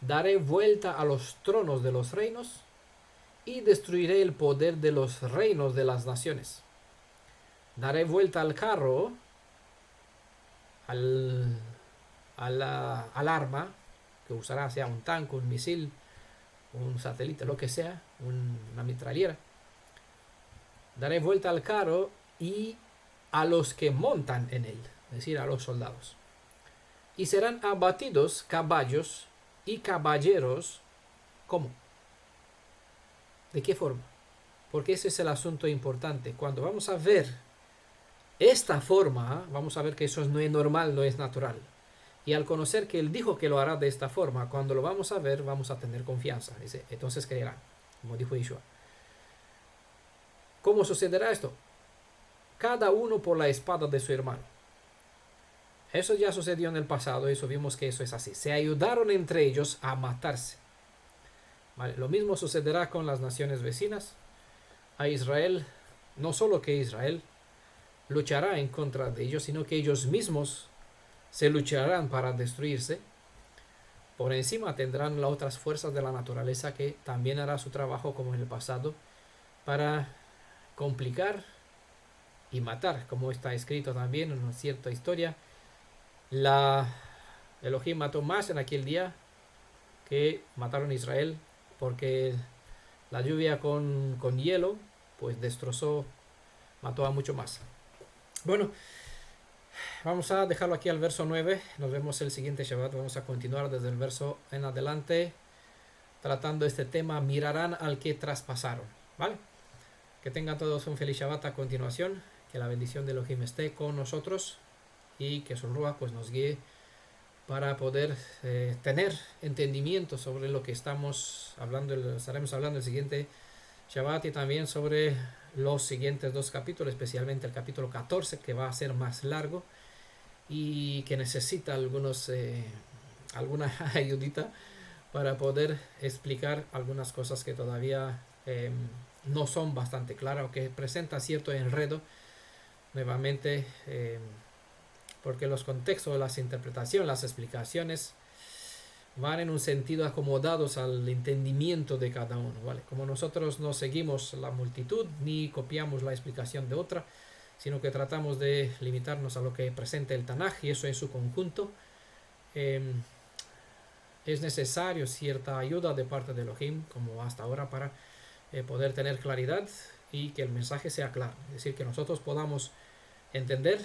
daré vuelta a los tronos de los reinos y destruiré el poder de los reinos de las naciones. Daré vuelta al carro, al arma que usará, sea un tanque, un misil, un satélite, lo que sea, una metrallera. Daré vuelta al carro y a los que montan en él, es decir, a los soldados. Y serán abatidos caballos y caballeros. ¿Cómo? ¿De qué forma? Porque ese es el asunto importante. Cuando vamos a ver esta forma, vamos a ver que eso no es normal, no es natural. Y al conocer que Él dijo que lo hará de esta forma, cuando lo vamos a ver, vamos a tener confianza. Dice, entonces creerán, como dijo Yeshua. ¿Cómo sucederá esto? Cada uno por la espada de su hermano. Eso ya sucedió en el pasado, eso vimos que eso es así. Se ayudaron entre ellos a matarse. ¿Vale? Lo mismo sucederá con las naciones vecinas. A Israel, no solo que Israel luchará en contra de ellos, sino que ellos mismos se lucharán para destruirse. Por encima tendrán las otras fuerzas de la naturaleza que también hará su trabajo como en el pasado para complicar y matar, como está escrito también en una cierta historia. Elohim mató más en aquel día que mataron a Israel, porque la lluvia con hielo pues destrozó, mató a mucho más. Bueno, vamos a dejarlo aquí al verso 9. Nos vemos el siguiente Shabbat. Vamos a continuar desde el verso en adelante tratando este tema, mirarán al que traspasaron. ¿Vale? Que tengan todos un feliz Shabbat a continuación. Que la bendición de Elohim esté con nosotros y que su Ruach pues nos guíe para poder tener entendimiento sobre lo que estamos hablando, estaremos hablando el siguiente Shabbat, y también sobre los siguientes dos capítulos, especialmente el capítulo 14, que va a ser más largo y que necesita alguna ayudita para poder explicar algunas cosas que todavía no son bastante claras o que presenta cierto enredo nuevamente, porque los contextos, las interpretaciones, las explicaciones van en un sentido acomodados al entendimiento de cada uno, ¿vale? Como nosotros no seguimos la multitud ni copiamos la explicación de otra, sino que tratamos de limitarnos a lo que presenta el Tanaj, y eso en su conjunto, es necesario cierta ayuda de parte de Elohim, como hasta ahora, para poder tener claridad y que el mensaje sea claro, es decir, que nosotros podamos entender,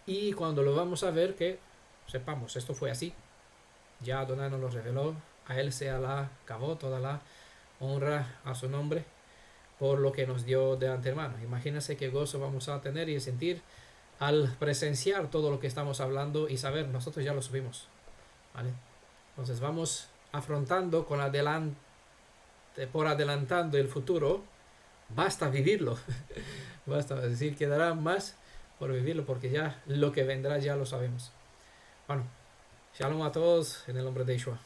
y cuando lo vamos a ver que sepamos, esto fue así, ya Adonai nos lo reveló, a Él sea la cabó, toda la honra a su nombre por lo que nos dio de antemano. Imagínense qué gozo vamos a tener y sentir al presenciar todo lo que estamos hablando y saber, nosotros ya lo subimos, ¿vale? Entonces vamos afrontando por adelantando el futuro, basta vivirlo, basta decir, quedará más por vivirlo, porque ya lo que vendrá ya lo sabemos. Bueno, shalom a todos en el nombre de Yeshua.